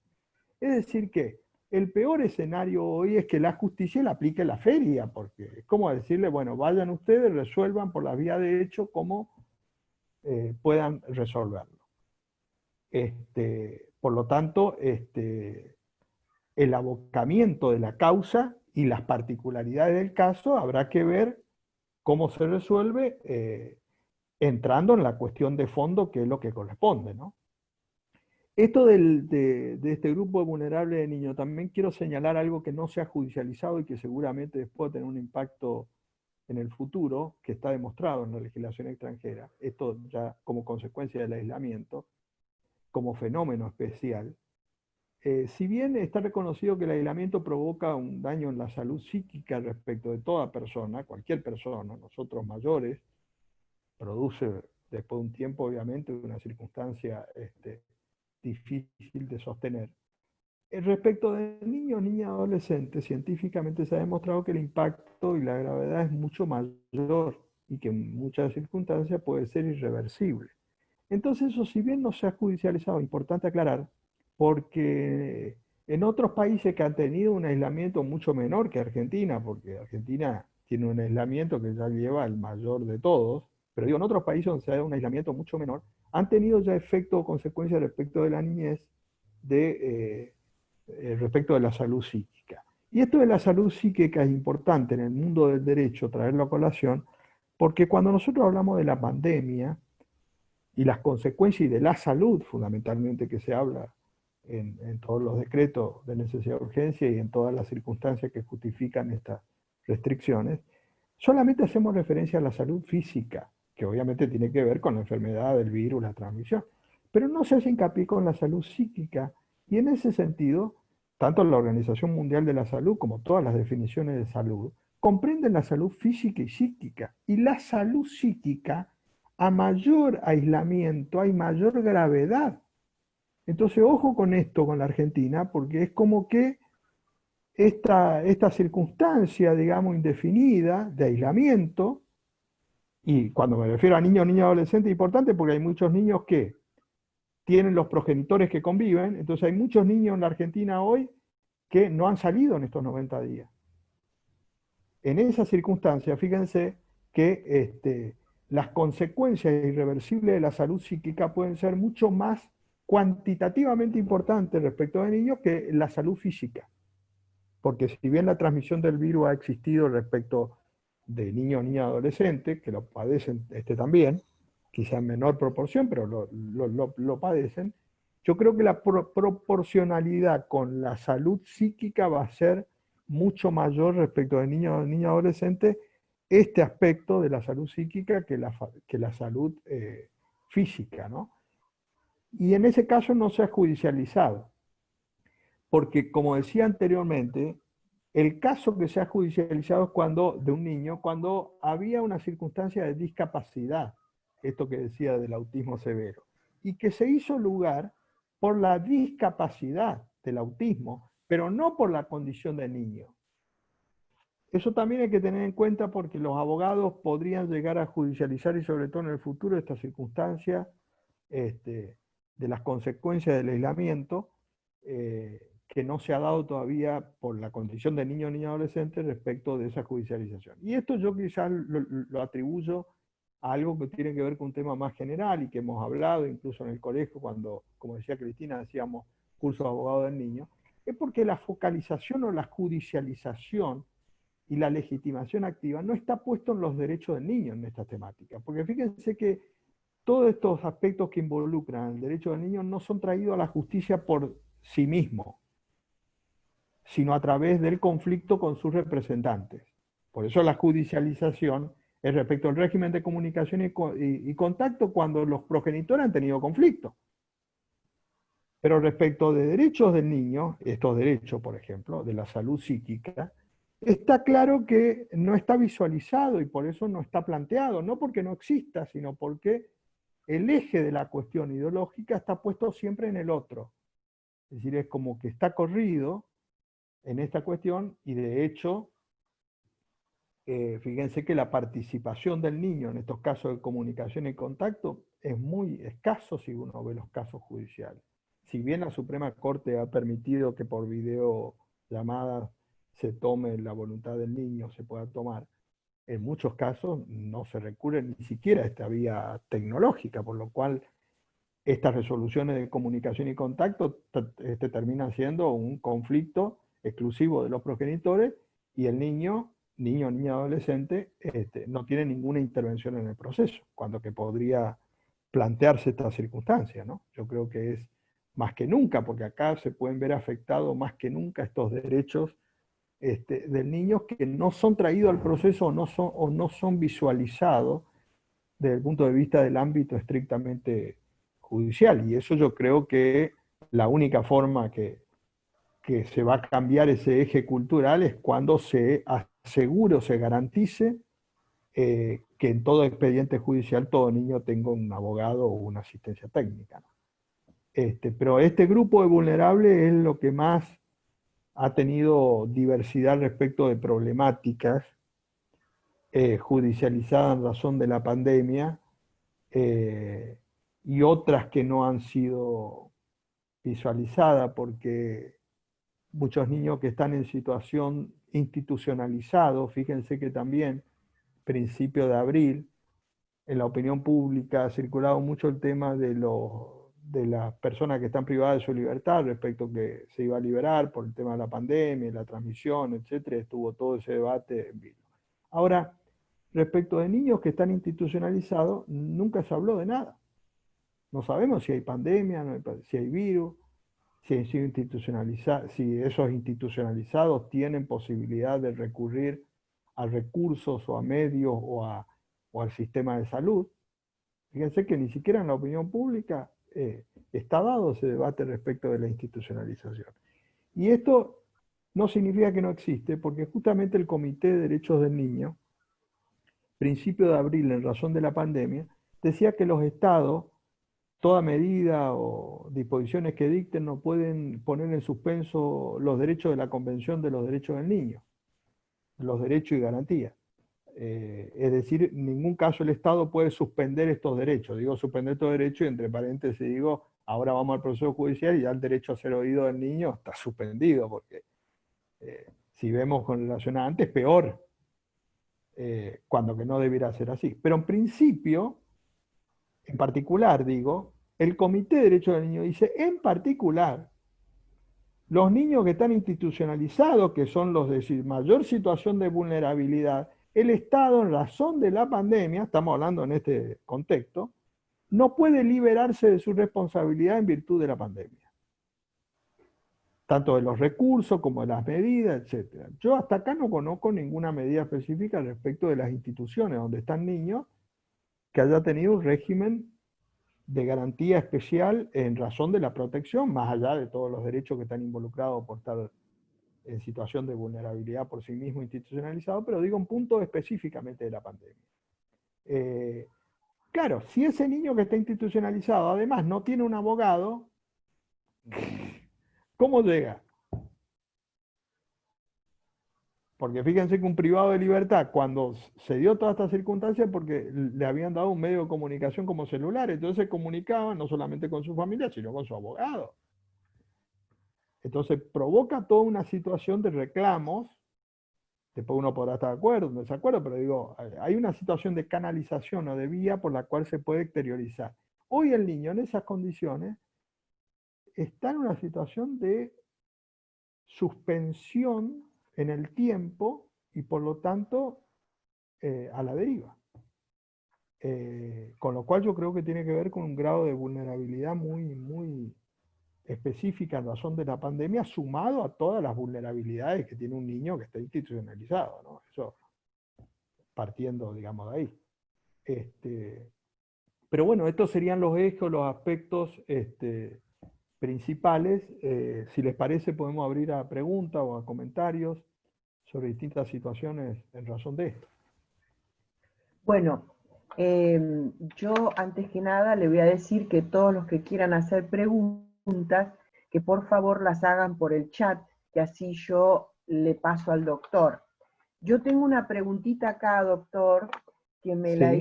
Es decir que el peor escenario hoy es que la justicia le aplique la feria, porque es como decirle, bueno, vayan ustedes, resuelvan por la vía de hecho como puedan resolverlo. Por lo tanto, el abocamiento de la causa y las particularidades del caso habrá que ver cómo se resuelve entrando en la cuestión de fondo, que es lo que corresponde, ¿no? Esto de este grupo de vulnerables de niños, también quiero señalar algo que no se ha judicializado y que seguramente después va a tener un impacto en el futuro, que está demostrado en la legislación extranjera, esto ya como consecuencia del aislamiento, como fenómeno especial. Si bien está reconocido que el aislamiento provoca un daño en la salud psíquica respecto de toda persona, cualquier persona, nosotros mayores, produce después de un tiempo obviamente una circunstancia difícil de sostener. Respecto de niños, niñas, adolescentes, científicamente se ha demostrado que el impacto y la gravedad es mucho mayor y que en muchas circunstancias puede ser irreversible. Entonces eso, si bien no se ha judicializado, importante aclarar, porque en otros países que han tenido un aislamiento mucho menor que Argentina, porque Argentina tiene un aislamiento que ya lleva el mayor de todos, pero digo, en otros países donde se ha dado un aislamiento mucho menor, han tenido ya efecto o consecuencias respecto de la niñez, respecto de la salud psíquica. Y esto de la salud psíquica es importante en el mundo del derecho traerlo a colación, porque cuando nosotros hablamos de la pandemia y las consecuencias y de la salud, fundamentalmente que se habla en todos los decretos de necesidad de urgencia y en todas las circunstancias que justifican estas restricciones, solamente hacemos referencia a la salud física, que obviamente tiene que ver con la enfermedad, el virus, la transmisión, pero no se hace hincapié con la salud psíquica. Y en ese sentido, tanto la Organización Mundial de la Salud como todas las definiciones de salud comprenden la salud física y psíquica. Y la salud psíquica, a mayor aislamiento, hay mayor gravedad. Entonces, ojo con esto, con la Argentina, porque es como que esta circunstancia, digamos, indefinida de aislamiento, y cuando me refiero a niños, niñas, adolescentes, es importante porque hay muchos niños que tienen los progenitores que conviven, entonces hay muchos niños en la Argentina hoy que no han salido en estos 90 días. En esa circunstancia, fíjense que las consecuencias irreversibles de la salud psíquica pueden ser mucho más cuantitativamente importantes respecto de niños que la salud física. Porque si bien la transmisión del virus ha existido respecto de niños, niñas, adolescentes, que lo padecen también, quizá en menor proporción, pero lo padecen, yo creo que la proporcionalidad con la salud psíquica va a ser mucho mayor respecto de niños, niñas, adolescentes, este aspecto de la salud psíquica que la salud física, ¿no? Y en ese caso no se ha judicializado, porque como decía anteriormente, el caso que se ha judicializado es de un niño, cuando había una circunstancia de discapacidad, esto que decía del autismo severo, y que se hizo lugar por la discapacidad del autismo, pero no por la condición del niño. Eso también hay que tener en cuenta porque los abogados podrían llegar a judicializar, y sobre todo en el futuro, esta circunstancia de las consecuencias del aislamiento, que no se ha dado todavía por la condición de niño o niña adolescente respecto de esa judicialización. Y esto yo quizás lo atribuyo a algo que tiene que ver con un tema más general y que hemos hablado incluso en el colegio cuando, como decía Cristina, hacíamos cursos de abogado del niño, es porque la focalización o la judicialización y la legitimación activa no está puesto en los derechos del niño en esta temática. Porque fíjense que todos estos aspectos que involucran el derecho del niño no son traídos a la justicia por sí mismos, sino a través del conflicto con sus representantes. Por eso la judicialización es respecto al régimen de comunicación y contacto cuando los progenitores han tenido conflicto. Pero respecto de derechos del niño, estos derechos, por ejemplo, de la salud psíquica, está claro que no está visualizado y por eso no está planteado, no porque no exista, sino porque el eje de la cuestión ideológica está puesto siempre en el otro. Es decir, es como que está corrido en esta cuestión y de hecho, fíjense que la participación del niño en estos casos de comunicación y contacto es muy escaso si uno ve los casos judiciales. Si bien la Suprema Corte ha permitido que por videollamada se tome la voluntad del niño, se pueda tomar, en muchos casos no se recurre ni siquiera a esta vía tecnológica, por lo cual estas resoluciones de comunicación y contacto terminan siendo un conflicto exclusivo de los progenitores y el niño, niña, adolescente, no tiene ninguna intervención en el proceso, cuando que podría plantearse esta circunstancia, ¿no? Yo creo que es más que nunca, porque acá se pueden ver afectados más que nunca estos derechos del niño que no son traídos al proceso o no son visualizados desde el punto de vista del ámbito estrictamente judicial. Y eso yo creo que la única forma que se va a cambiar ese eje cultural es cuando se asegure o se garantice que en todo expediente judicial todo niño tenga un abogado o una asistencia técnica, ¿no? Pero este grupo de vulnerables es lo que más ha tenido diversidad respecto de problemáticas judicializadas en razón de la pandemia, eh, y otras que no han sido visualizadas porque muchos niños que están en situación institucionalizado, fíjense que también, principio de abril, en la opinión pública ha circulado mucho el tema de las personas que están privadas de su libertad respecto a que se iba a liberar por el tema de la pandemia, la transmisión, etcétera. Estuvo todo ese debate en vivo. Ahora, respecto de niños que están institucionalizados, nunca se habló de nada. No sabemos si hay pandemia, si hay virus, si esos institucionalizados tienen posibilidad de recurrir a recursos o a medios o al sistema de salud. Fíjense que ni siquiera en la opinión pública está dado ese debate respecto de la institucionalización. Y esto no significa que no existe, porque justamente el Comité de Derechos del Niño, principio de abril, en razón de la pandemia, decía que los estados, toda medida o disposiciones que dicten, no pueden poner en suspenso los derechos de la Convención de los Derechos del Niño, los derechos y garantías. Es decir, en ningún caso el Estado puede suspender estos derechos. Digo suspender estos derechos y entre paréntesis digo, ahora vamos al proceso judicial y ya el derecho a ser oído del niño está suspendido, porque si vemos con relación a antes, peor, cuando que no debiera ser así. Pero en principio, en particular digo, el Comité de Derechos del Niño dice, en particular, los niños que están institucionalizados, que son los de mayor situación de vulnerabilidad, el Estado, en razón de la pandemia, estamos hablando en este contexto, no puede liberarse de su responsabilidad en virtud de la pandemia. Tanto de los recursos como de las medidas, etc. Yo hasta acá no conozco ninguna medida específica respecto de las instituciones donde están niños que haya tenido un régimen de garantía especial en razón de la protección, más allá de todos los derechos que están involucrados por estar en situación de vulnerabilidad por sí mismo institucionalizado, pero digo un punto específicamente de la pandemia. Claro, si ese niño que está institucionalizado además no tiene un abogado, ¿cómo llega? Porque fíjense que un privado de libertad, cuando se dio toda esta circunstancia, porque le habían dado un medio de comunicación como celular, entonces se comunicaba no solamente con su familia, sino con su abogado. Entonces provoca toda una situación de reclamos. Después uno podrá estar de acuerdo, no desacuerdo, pero digo, hay una situación de canalización o de vía por la cual se puede exteriorizar. Hoy el niño en esas condiciones está en una situación de suspensión en el tiempo y por lo tanto a la deriva. Con lo cual yo creo que tiene que ver con un grado de vulnerabilidad muy específica en razón de la pandemia, sumado a todas las vulnerabilidades que tiene un niño que está institucionalizado, ¿no? Eso partiendo, digamos, de ahí. Pero bueno, estos serían los ejes, los aspectos principales. Si les parece, podemos abrir a preguntas o a comentarios sobre distintas situaciones en razón de esto. Bueno, yo antes que nada le voy a decir que todos los que quieran hacer preguntas, que por favor las hagan por el chat, que así yo le paso al doctor. Yo tengo una preguntita acá, doctor, que me la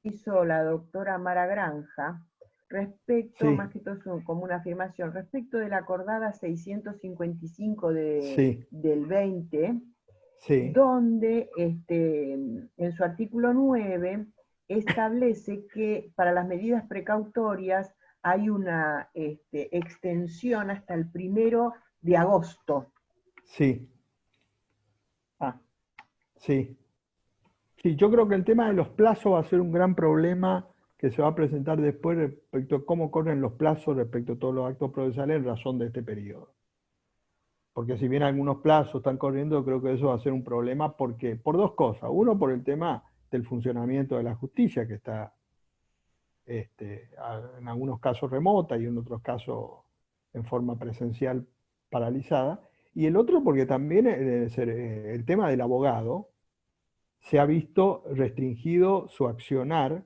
hizo la doctora Mara Granja, respecto, más que todo como una afirmación, respecto de la acordada 655 del 20, donde en su artículo 9 establece que para las medidas precautorias hay una extensión hasta el 1 de agosto. Sí. Sí. Sí, yo creo que el tema de los plazos va a ser un gran problema que se va a presentar después respecto a cómo corren los plazos respecto a todos los actos procesales en razón de este periodo. Porque si bien algunos plazos están corriendo, creo que eso va a ser un problema porque, por dos cosas. Uno, por el tema del funcionamiento de la justicia, que está en algunos casos remota y en otros casos en forma presencial paralizada. Y el otro porque también el tema del abogado se ha visto restringido su accionar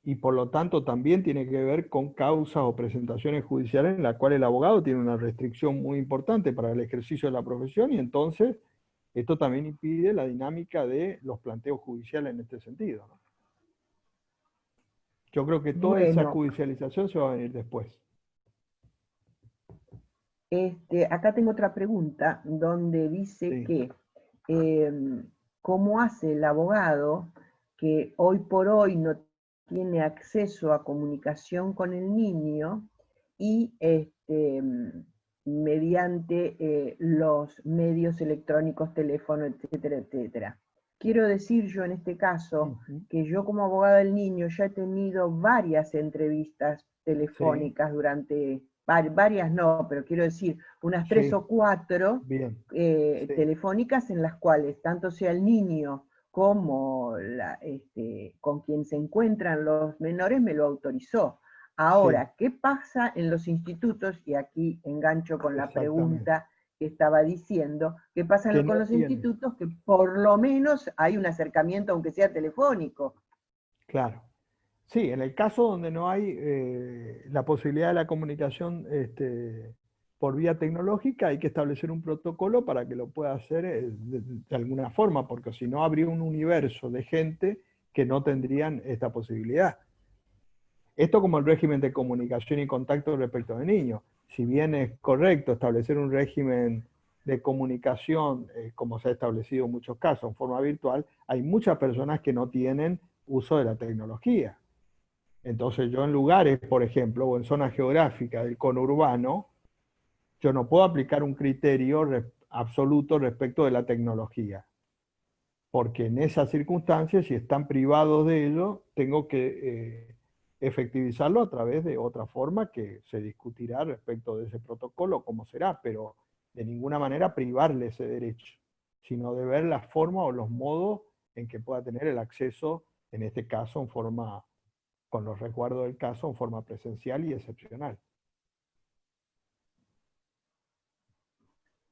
y por lo tanto también tiene que ver con causas o presentaciones judiciales en las cuales el abogado tiene una restricción muy importante para el ejercicio de la profesión y entonces esto también impide la dinámica de los planteos judiciales en este sentido, ¿no? Yo creo que toda esa judicialización se va a venir después. Acá tengo otra pregunta donde dice que ¿cómo hace el abogado que hoy por hoy no tiene acceso a comunicación con el niño y mediante los medios electrónicos, teléfono, etcétera, etcétera? Quiero decir yo en este caso que yo como abogada del niño ya he tenido varias entrevistas telefónicas durante varias no, pero quiero decir, unas 3 Sí, o 4 bien. Sí, telefónicas en las cuales tanto sea el niño como con quien se encuentran los menores me lo autorizó. sí, Ahora, ¿qué pasa en los institutos? Y aquí engancho con la exactamente. pregunta que estaba diciendo, ¿qué pasa Que con no los tiene, institutos? Que por lo menos hay un acercamiento, aunque sea telefónico. claro. Sí, en el caso donde no hay la posibilidad de la comunicación por vía tecnológica, hay que establecer un protocolo para que lo pueda hacer de alguna forma, porque si no habría un universo de gente que no tendrían esta posibilidad. Esto como el régimen de comunicación y contacto respecto de niños. Si bien es correcto establecer un régimen de comunicación, como se ha establecido en muchos casos, en forma virtual, hay muchas personas que no tienen uso de la tecnología. Entonces yo en lugares, por ejemplo, o en zonas geográficas del conurbano, yo no puedo aplicar un criterio absoluto respecto de la tecnología, porque en esas circunstancias, si están privados de ello, tengo que efectivizarlo a través de otra forma que se discutirá respecto de ese protocolo, cómo será, pero de ninguna manera privarle ese derecho, sino de ver la forma o los modos en que pueda tener el acceso, en este caso en forma con los resguardos del caso en forma presencial y excepcional.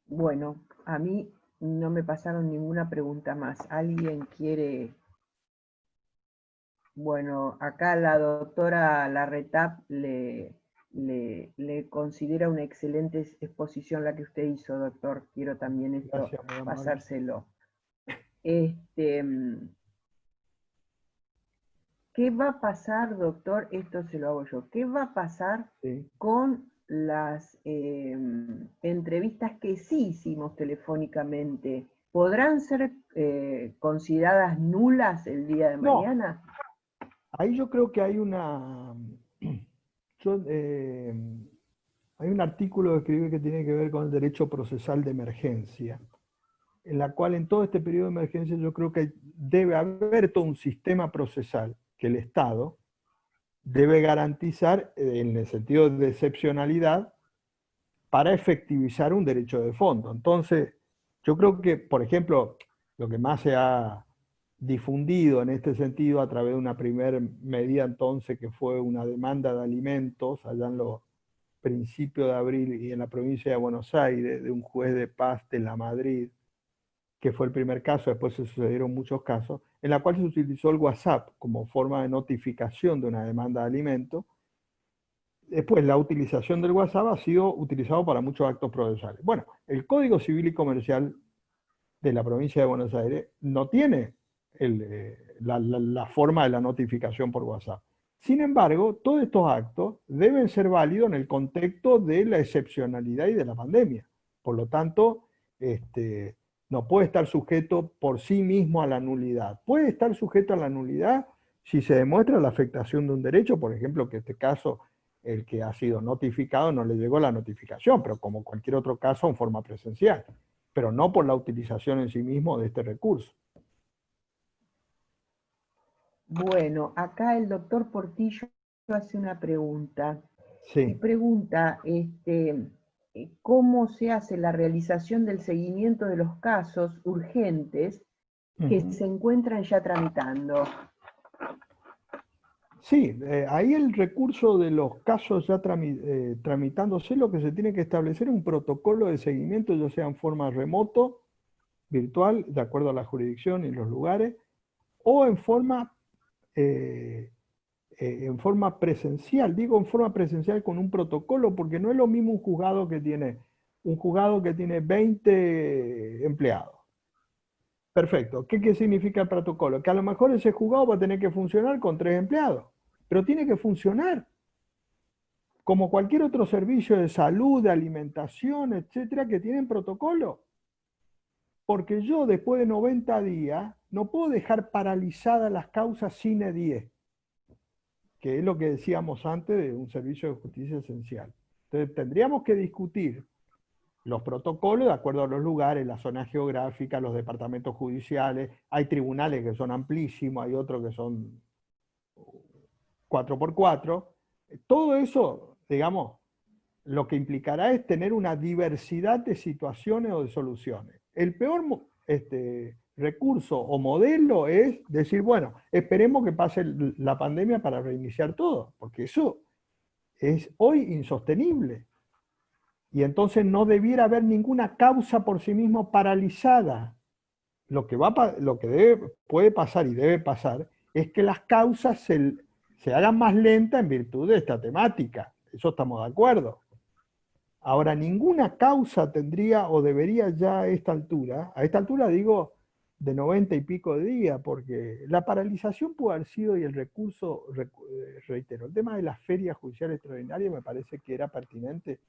Bueno, a mí no me pasaron ninguna pregunta más. ¿Alguien quiere? Bueno, acá la doctora Larretap le considera una excelente exposición la que usted hizo, doctor. Quiero también esto Gracias, muy amable. pasárselo. Este, ¿Qué va a pasar, doctor? Esto se lo hago yo. ¿Qué va a pasar Sí. con las entrevistas que sí hicimos telefónicamente? ¿Podrán ser consideradas nulas el día de No, mañana? ahí yo creo que hay yo, hay un artículo que escribí que tiene que ver con el derecho procesal de emergencia, en la cual en todo este periodo de emergencia yo creo que debe haber todo un sistema procesal que el Estado debe garantizar en el sentido de excepcionalidad para efectivizar un derecho de fondo. Entonces, yo creo que, por ejemplo, lo que más se ha difundido en este sentido a través de una primera medida entonces que fue una demanda de alimentos allá en los principios de abril y en la provincia de Buenos Aires de un juez de paz de la Madrid, que fue el primer caso, después se sucedieron muchos casos, en la cual se utilizó el WhatsApp como forma de notificación de una demanda de alimentos. Después, la utilización del WhatsApp ha sido utilizado para muchos actos procesales. Bueno, el Código Civil y Comercial de la provincia de Buenos Aires no tiene la forma de la notificación por WhatsApp. Sin embargo, todos estos actos deben ser válidos en el contexto de la excepcionalidad y de la pandemia. Por lo tanto, no puede estar sujeto por sí mismo a la nulidad. Puede estar sujeto a la nulidad si se demuestra la afectación de un derecho, por ejemplo, que en este caso el que ha sido notificado no le llegó la notificación, pero como cualquier otro caso en forma presencial, pero no por la utilización en sí mismo de este recurso. Bueno, acá el doctor Portillo hace una pregunta y Sí. pregunta cómo se hace la realización del seguimiento de los casos urgentes que Ujú. se encuentran ya tramitando. Sí, ahí el recurso de los casos ya tramitándose, lo que se tiene que establecer es un protocolo de seguimiento, ya sea en forma remoto, virtual, de acuerdo a la jurisdicción y los lugares, o eh, en forma presencial. Digo en forma presencial con un protocolo, porque no es lo mismo un juzgado que tiene 20 empleados. Perfecto. ¿Qué significa el protocolo? Que a lo mejor ese juzgado va a tener que funcionar con 3 empleados, pero tiene que funcionar como cualquier otro servicio de salud, de alimentación, etcétera, que tienen protocolo. Porque yo después de 90 días no puedo dejar paralizadas las causas sine die, que es lo que decíamos antes de un servicio de justicia esencial. Entonces tendríamos que discutir los protocolos de acuerdo a los lugares, la zona geográfica, los departamentos judiciales. Hay tribunales que son amplísimos, hay otros que son 4x4. Todo eso, digamos, lo que implicará es tener una diversidad de situaciones o de soluciones. El peor recurso o modelo es decir, bueno, esperemos que pase la pandemia para reiniciar todo, porque eso es hoy insostenible. Y entonces no debiera haber ninguna causa por sí mismo paralizada. Lo que puede pasar y debe pasar es que las causas se hagan más lentas en virtud de esta temática. Eso estamos de acuerdo. Ahora, ninguna causa tendría o debería ya a esta altura digo de 90 y pico de días, porque la paralización pudo haber sido, y el recurso, reitero, el tema de las ferias judiciales extraordinarias me parece que era pertinente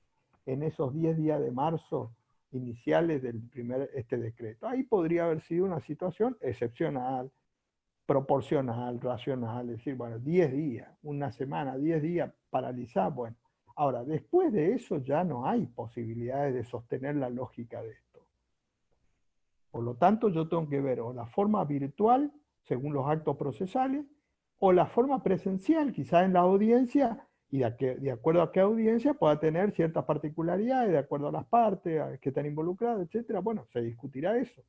en esos 10 días de marzo iniciales del primer decreto. Ahí podría haber sido una situación excepcional, proporcional, racional, es decir, bueno, 10 días, una semana, 10 días paralizar, bueno. Ahora, después de eso ya no hay posibilidades de sostener la lógica de esto. Por lo tanto, yo tengo que ver o la forma virtual, según los actos procesales, o la forma presencial, quizás en la audiencia, y de acuerdo a qué audiencia pueda tener ciertas particularidades, de acuerdo a las partes que están involucradas, etc. Bueno, se discutirá eso.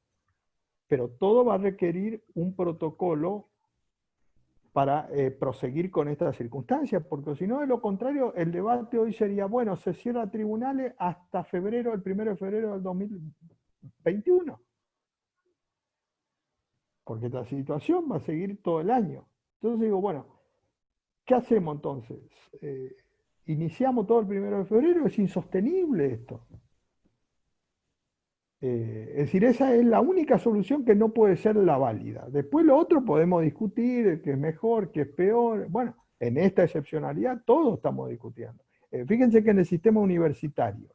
Pero todo va a requerir un protocolo para proseguir con estas circunstancias, porque si no, de lo contrario, el debate hoy sería, bueno, se cierra tribunales hasta febrero, el 1 de febrero del 2021. Porque esta situación va a seguir todo el año. Entonces digo, bueno, ¿qué hacemos entonces? ¿Iniciamos todo el 1 de febrero? Es insostenible esto. Es decir, esa es la única solución que no puede ser la válida. Después lo otro podemos discutir, qué es mejor, qué es peor. Bueno, en esta excepcionalidad todos estamos discutiendo. Fíjense que en el sistema universitario,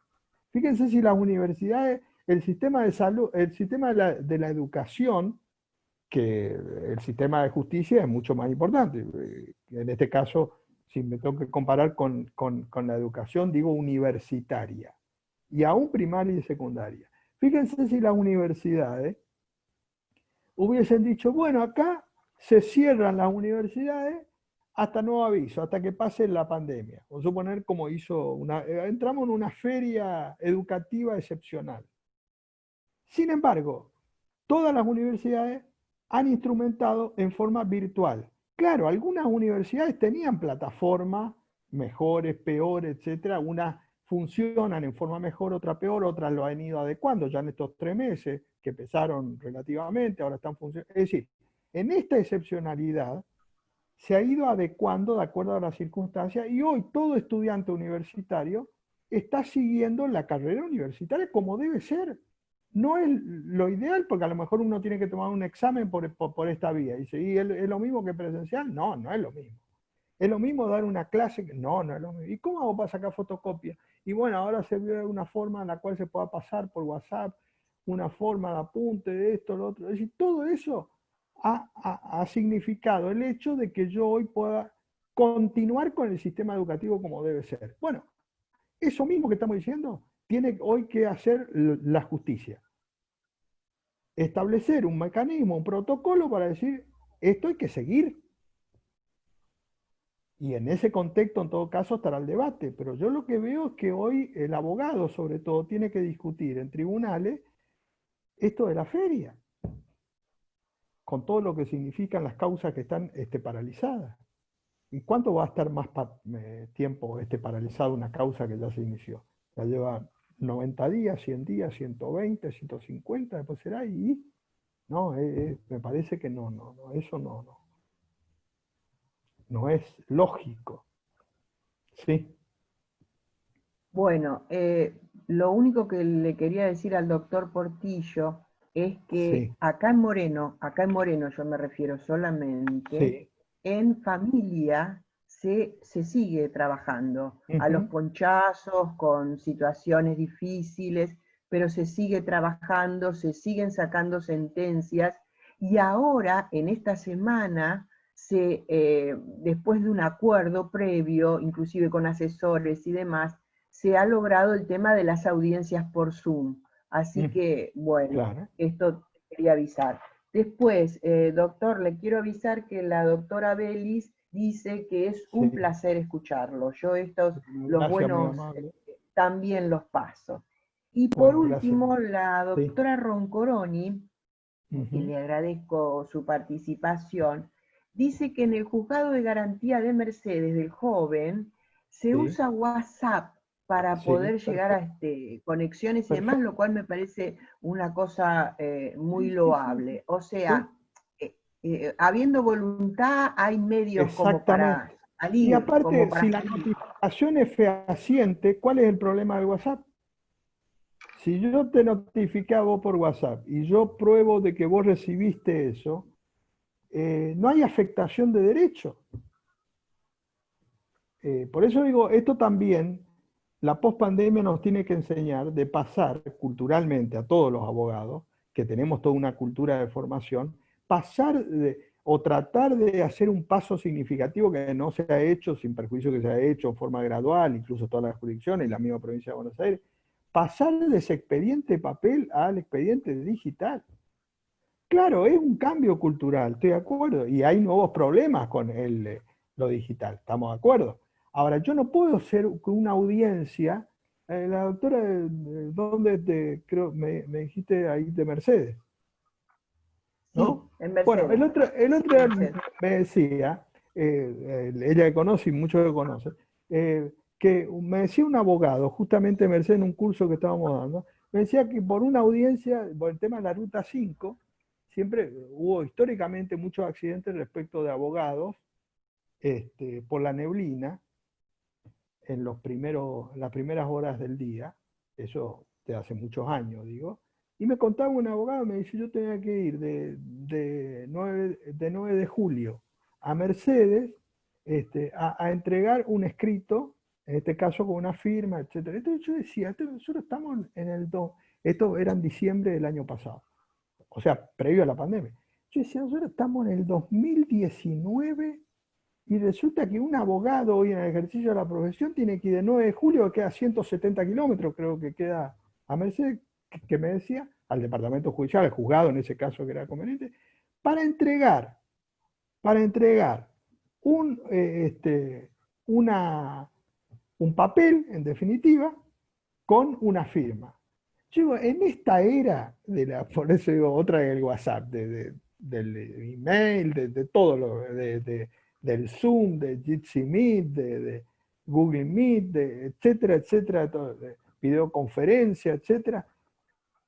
fíjense si las universidades, el sistema de salud, el sistema de la educación, que el sistema de justicia es mucho más importante. En este caso, si me tengo que comparar con la educación, digo universitaria, y aún primaria y secundaria. Fíjense si las universidades hubiesen dicho, bueno, acá se cierran las universidades hasta nuevo aviso, hasta que pase la pandemia. Vamos a suponer como entramos en una feria educativa excepcional. Sin embargo, todas las universidades han instrumentado en forma virtual. Claro, algunas universidades tenían plataformas mejores, peores, etcétera. Unas funcionan en forma mejor, otra peor, otras lo han ido adecuando ya en estos 3 meses, que empezaron relativamente, ahora están funcionando. Es decir, en esta excepcionalidad se ha ido adecuando de acuerdo a las circunstancias y hoy todo estudiante universitario está siguiendo la carrera universitaria como debe ser. No es lo ideal, porque a lo mejor uno tiene que tomar un examen por esta vía. Y ¿y es lo mismo que presencial? No, no es lo mismo. ¿Es lo mismo dar una clase? No, no es lo mismo. ¿Y cómo hago para sacar fotocopia? Y bueno, ahora se ve una forma en la cual se pueda pasar por WhatsApp, una forma de apunte de esto, lo otro. Es decir, todo eso ha significado el hecho de que yo hoy pueda continuar con el sistema educativo como debe ser. Bueno, eso mismo que estamos diciendo tiene hoy que hacer la justicia. Establecer un mecanismo, un protocolo para decir, esto hay que seguir. Y en ese contexto, en todo caso, estará el debate. Pero yo lo que veo es que hoy el abogado, sobre todo, tiene que discutir en tribunales esto de la feria, con todo lo que significan las causas que están paralizadas. ¿Y cuánto va a estar más tiempo paralizada una causa que ya se inició? Ya lleva 90 días, 100 días, 120, 150, después será, y no, me parece que no, eso no es lógico. Sí. Bueno, lo único que le quería decir al doctor Portillo es que Sí, acá en Moreno yo me refiero solamente, sí. en familia se sigue trabajando, a los Ujú. ponchazos, con situaciones difíciles, pero se sigue trabajando, se siguen sacando sentencias, y ahora, en esta semana, después de un acuerdo previo, inclusive con asesores y demás, se ha logrado el tema de las audiencias por Zoom. Así que, bueno, Claro. esto quería avisar. Después, doctor, le quiero avisar que la doctora Belis dice que es un Sí. placer escucharlo. Yo los Gracias, muy buenos amable. también los paso. Y por Bueno, gracias. último, la Sí. doctora Roncoroni, que Ujú. le agradezco su participación, dice que en el juzgado de garantía de Mercedes del joven se Sí, usa WhatsApp para sí, poder llegar a perfecto, conexiones y demás, lo perfecto. cual me parece una cosa muy Sí, sí, sí, sí. loable. O sea, Sí, habiendo voluntad, hay medios como para exactamente. Y salir, como aparte, para si la salir. notificación es fehaciente, ¿cuál es el problema del WhatsApp? Si yo te notifiqué a vos por WhatsApp y yo pruebo de que vos recibiste eso, no hay afectación de derecho. Por eso digo, esto también, la pospandemia nos tiene que enseñar de pasar culturalmente a todos los abogados, que tenemos toda una cultura de formación, o tratar de hacer un paso significativo que no se ha hecho, sin perjuicio que se ha hecho de forma gradual, incluso todas las jurisdicciones, la misma provincia de Buenos Aires, pasar de ese expediente de papel al expediente digital. Claro, es un cambio cultural, estoy de acuerdo, y hay nuevos problemas con lo digital, estamos de acuerdo. Ahora, yo no puedo ser con una audiencia, la doctora, ¿dónde creo, me dijiste ahí de Mercedes, Sí, ¿no? en Bueno, Mercedes. el Sí, otro en día Mercedes. me decía, ella que conoce y muchos que conocen, que me decía un abogado, justamente Mercedes en un curso que estábamos dando, me decía que por una audiencia, por el tema de la Ruta 5, siempre hubo históricamente muchos accidentes respecto de abogados por la neblina en las primeras horas del día, eso de hace muchos años, digo, y me contaba un abogado, me dice, yo tenía que ir de 9 de julio a Mercedes a entregar un escrito, en este caso con una firma, etcétera. Entonces yo decía, nosotros estamos en esto era en diciembre del año pasado, o sea, previo a la pandemia. Yo decía, nosotros estamos en el 2019 y resulta que un abogado hoy en el ejercicio de la profesión tiene que ir de 9 de julio, que queda 170 kilómetros, creo que queda a Mercedes, que me decía, al departamento judicial, al juzgado en ese caso que era conveniente, para entregar, para entregar un, una, un papel, en definitiva, con una firma. Yo digo, en esta era, por eso digo, otra del WhatsApp, del email, de todo del Zoom, de Jitsi Meet, de Google Meet, etcétera, etcétera, de videoconferencia, etcétera,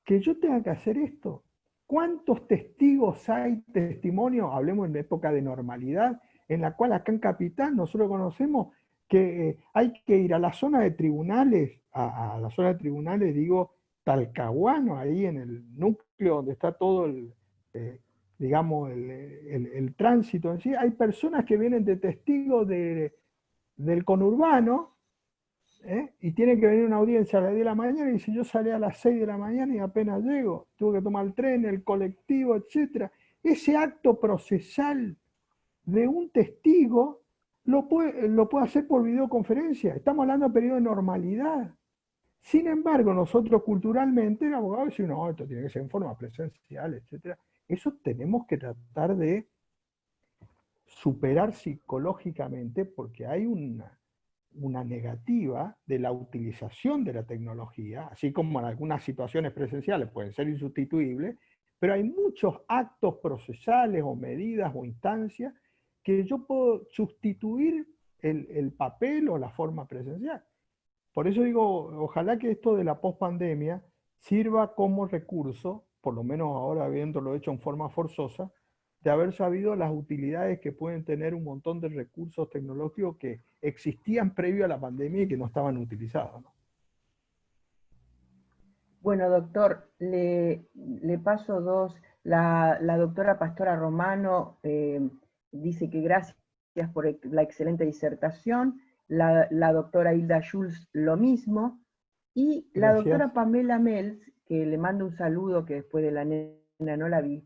que yo tenga que hacer esto. ¿Cuántos testigos hay, testimonios, hablemos en la época de normalidad, en la cual acá en Capital nosotros conocemos que hay que ir a la zona de tribunales, a la zona de tribunales, digo, Talcahuano, ahí en el núcleo donde está todo eh, digamos, el tránsito en sí, hay personas que vienen de testigos del conurbano, y tiene que venir una audiencia a las 10 de la mañana y dice, yo salí a las 6 de la mañana y apenas llego, tuve que tomar el tren, el colectivo, etcétera. Ese acto procesal de un testigo lo puede hacer por videoconferencia. Estamos hablando de periodo de normalidad. Sin embargo, nosotros culturalmente, el abogado dice, no, esto tiene que ser en forma presencial, etcétera. Eso tenemos que tratar de superar psicológicamente porque hay una negativa de la utilización de la tecnología, así como en algunas situaciones presenciales pueden ser insustituibles, pero hay muchos actos procesales o medidas o instancias que yo puedo sustituir el papel o la forma presencial. Por eso digo, ojalá que esto de la pospandemia sirva como recurso, por lo menos ahora habiéndolo hecho en forma forzosa, de haber sabido las utilidades que pueden tener un montón de recursos tecnológicos que existían previo a la pandemia y que no estaban utilizados, ¿no? Bueno, doctor, le paso dos. La doctora Pastora Romano dice que gracias por la excelente disertación. La doctora Hilda Schulz lo mismo. Y la Gracias. doctora Pamela Mels, que le mando un saludo, que después de la nena no la vi,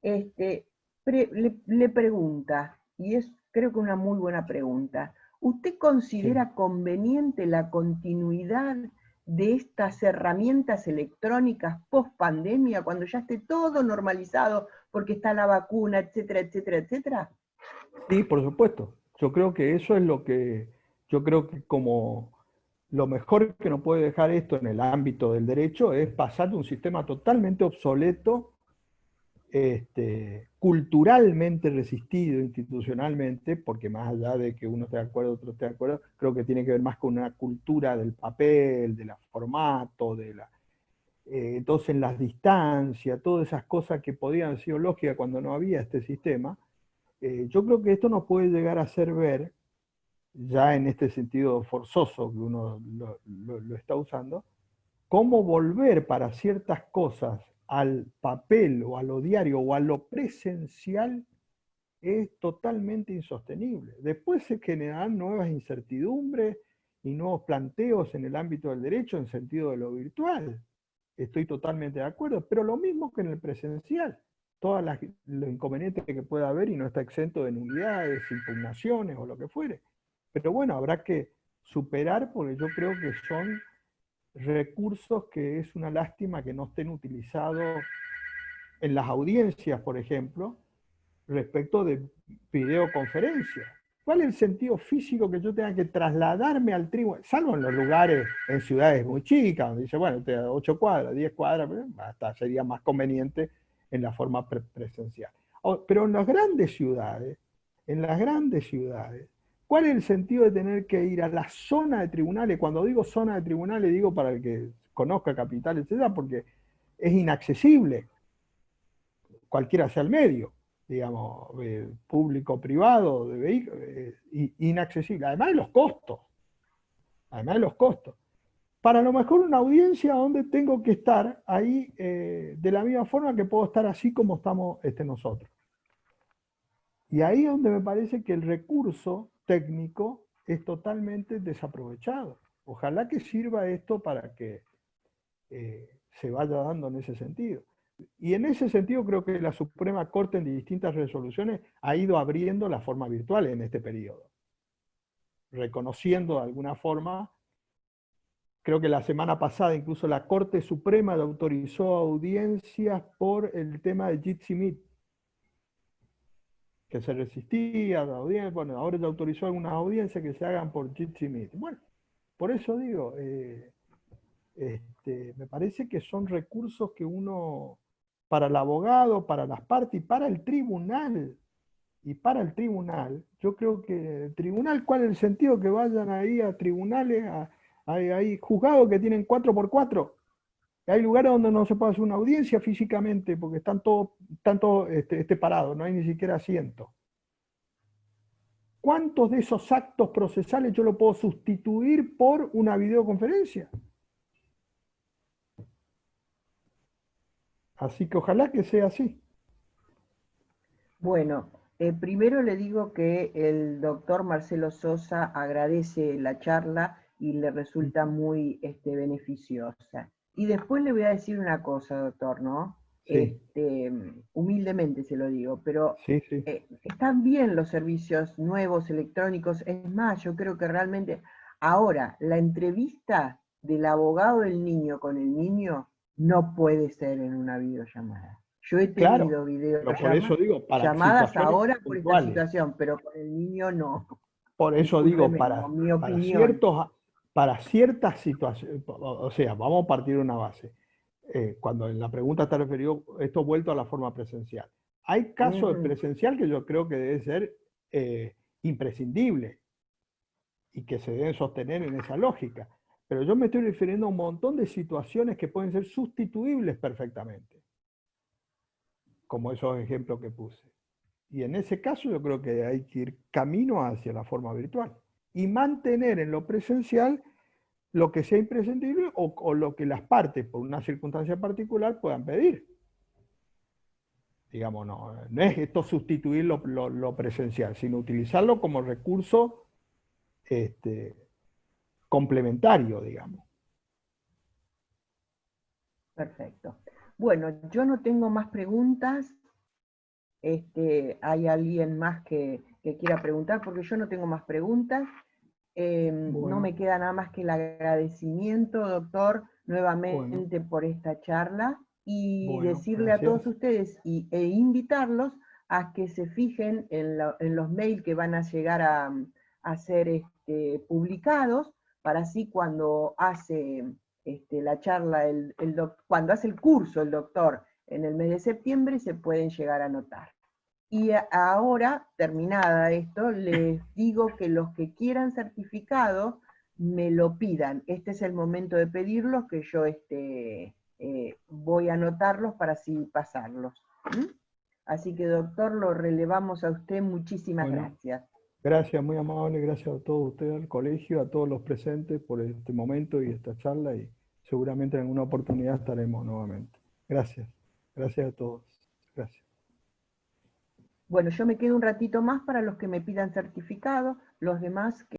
este, le pregunta, y es creo que una muy buena pregunta, ¿usted Sí. considera conveniente la continuidad de estas herramientas electrónicas post pandemia, cuando ya esté todo normalizado porque está la vacuna, etcétera, etcétera, etcétera? Sí, por supuesto. Yo creo que eso es lo que, yo creo que como lo mejor que nos puede dejar esto en el ámbito del derecho es pasar de un sistema totalmente obsoleto, culturalmente resistido institucionalmente, porque más allá de que uno esté de acuerdo, otro esté de acuerdo, creo que tiene que ver más con una cultura del papel, del formato, entonces en las distancias, todas esas cosas que podían haber sido lógicas cuando no había este sistema, yo creo que esto nos puede llegar a hacer ver, ya en este sentido forzoso que uno lo está usando, cómo volver para ciertas cosas al papel o a lo diario o a lo presencial es totalmente insostenible. Después se generarán nuevas incertidumbres y nuevos planteos en el ámbito del derecho en sentido de lo virtual. Estoy totalmente de acuerdo, pero lo mismo que en el presencial. Todos los inconvenientes que pueda haber y no está exento de nulidades, impugnaciones o lo que fuere. Pero bueno, habrá que superar porque yo creo que son recursos que es una lástima que no estén utilizados en las audiencias, por ejemplo, respecto de videoconferencias. ¿Cuál es el sentido físico que yo tenga que trasladarme al tribunal? Salvo en los lugares, en ciudades muy chicas, donde dice, bueno, te da 8 cuadras, 10 cuadras, hasta sería más conveniente en la forma presencial. Pero en las grandes ciudades, ¿cuál es el sentido de tener que ir a la zona de tribunales? Cuando digo zona de tribunales, digo para el que conozca Capital, etcétera, porque es inaccesible, cualquiera sea el medio, digamos, público, privado, de vehículos, inaccesible. Además de los costos. Para lo mejor una audiencia donde tengo que estar ahí de la misma forma que puedo estar así como estamos nosotros. Y ahí es donde me parece que el recurso técnico es totalmente desaprovechado. Ojalá que sirva esto para que se vaya dando en ese sentido. Y en ese sentido creo que la Suprema Corte en distintas resoluciones ha ido abriendo la forma virtual en este periodo, reconociendo de alguna forma, creo que la semana pasada incluso la Corte Suprema autorizó audiencias por el tema de Jitsi Meet, que se resistía a la audiencia, bueno, ahora ya autorizó algunas audiencias que se hagan por Jitsi Meet. Bueno, por eso digo, me parece que son recursos que uno, para el abogado, para las partes y para el tribunal, yo creo que el tribunal, ¿cuál es el sentido que vayan ahí a tribunales, hay juzgados que tienen 4x4? Hay lugares donde no se puede hacer una audiencia físicamente porque están todos parados, no hay ni siquiera asiento. ¿Cuántos de esos actos procesales yo lo puedo sustituir por una videoconferencia? Así que ojalá que sea así. Bueno, primero le digo que el doctor Marcelo Sosa agradece la charla y le resulta muy beneficiosa. Y después le voy a decir una cosa, doctor, ¿no? Sí, Humildemente se lo digo, pero sí, sí. están bien los servicios nuevos electrónicos. Es más, yo creo que realmente ahora la entrevista del abogado del niño con el niño no puede ser en una videollamada. Yo he Claro, tenido pero por eso digo, para llamadas situaciones ahora por esta puntuales. situación, pero con el niño no. Por eso digo, Discúlpeme, ¿no? Mi para opinión. para ciertas situaciones, o sea, vamos a partir de una base. Cuando en la pregunta está referido esto vuelto a la forma presencial. Hay casos de Ujú. presencial que yo creo que debe ser imprescindible y que se deben sostener en esa lógica. Pero yo me estoy refiriendo a un montón de situaciones que pueden ser sustituibles perfectamente, como esos ejemplos que puse. Y en ese caso yo creo que hay que ir camino hacia la forma virtual y mantener en lo presencial lo que sea imprescindible o lo que las partes, por una circunstancia particular, puedan pedir. Digamos, no es esto sustituir lo presencial, sino utilizarlo como recurso este, complementario, digamos. Perfecto. Bueno, yo no tengo más preguntas. ¿Hay alguien más que quiera preguntar? Porque yo no tengo más preguntas. No Bueno, me queda nada más que el agradecimiento, doctor, bueno, nuevamente por esta charla y bueno, decirle a gracias. todos ustedes e invitarlos a que se fijen en los mails que van a llegar a ser publicados para así cuando hace la charla, cuando hace el curso el doctor en el mes de septiembre, se pueden llegar a anotar. Y ahora, terminada esto, les digo que los que quieran certificado, me lo pidan. Este es el momento de pedirlos, que yo voy a anotarlos para así pasarlos. ¿Mm? Así que, doctor, lo relevamos a usted. Muchísimas gracias. Gracias, muy amable, gracias a todos ustedes, al colegio, a todos los presentes por este momento y esta charla, y seguramente en alguna oportunidad estaremos nuevamente. Gracias, gracias a todos. Gracias. Bueno, yo me quedo un ratito más para los que me pidan certificado, los demás que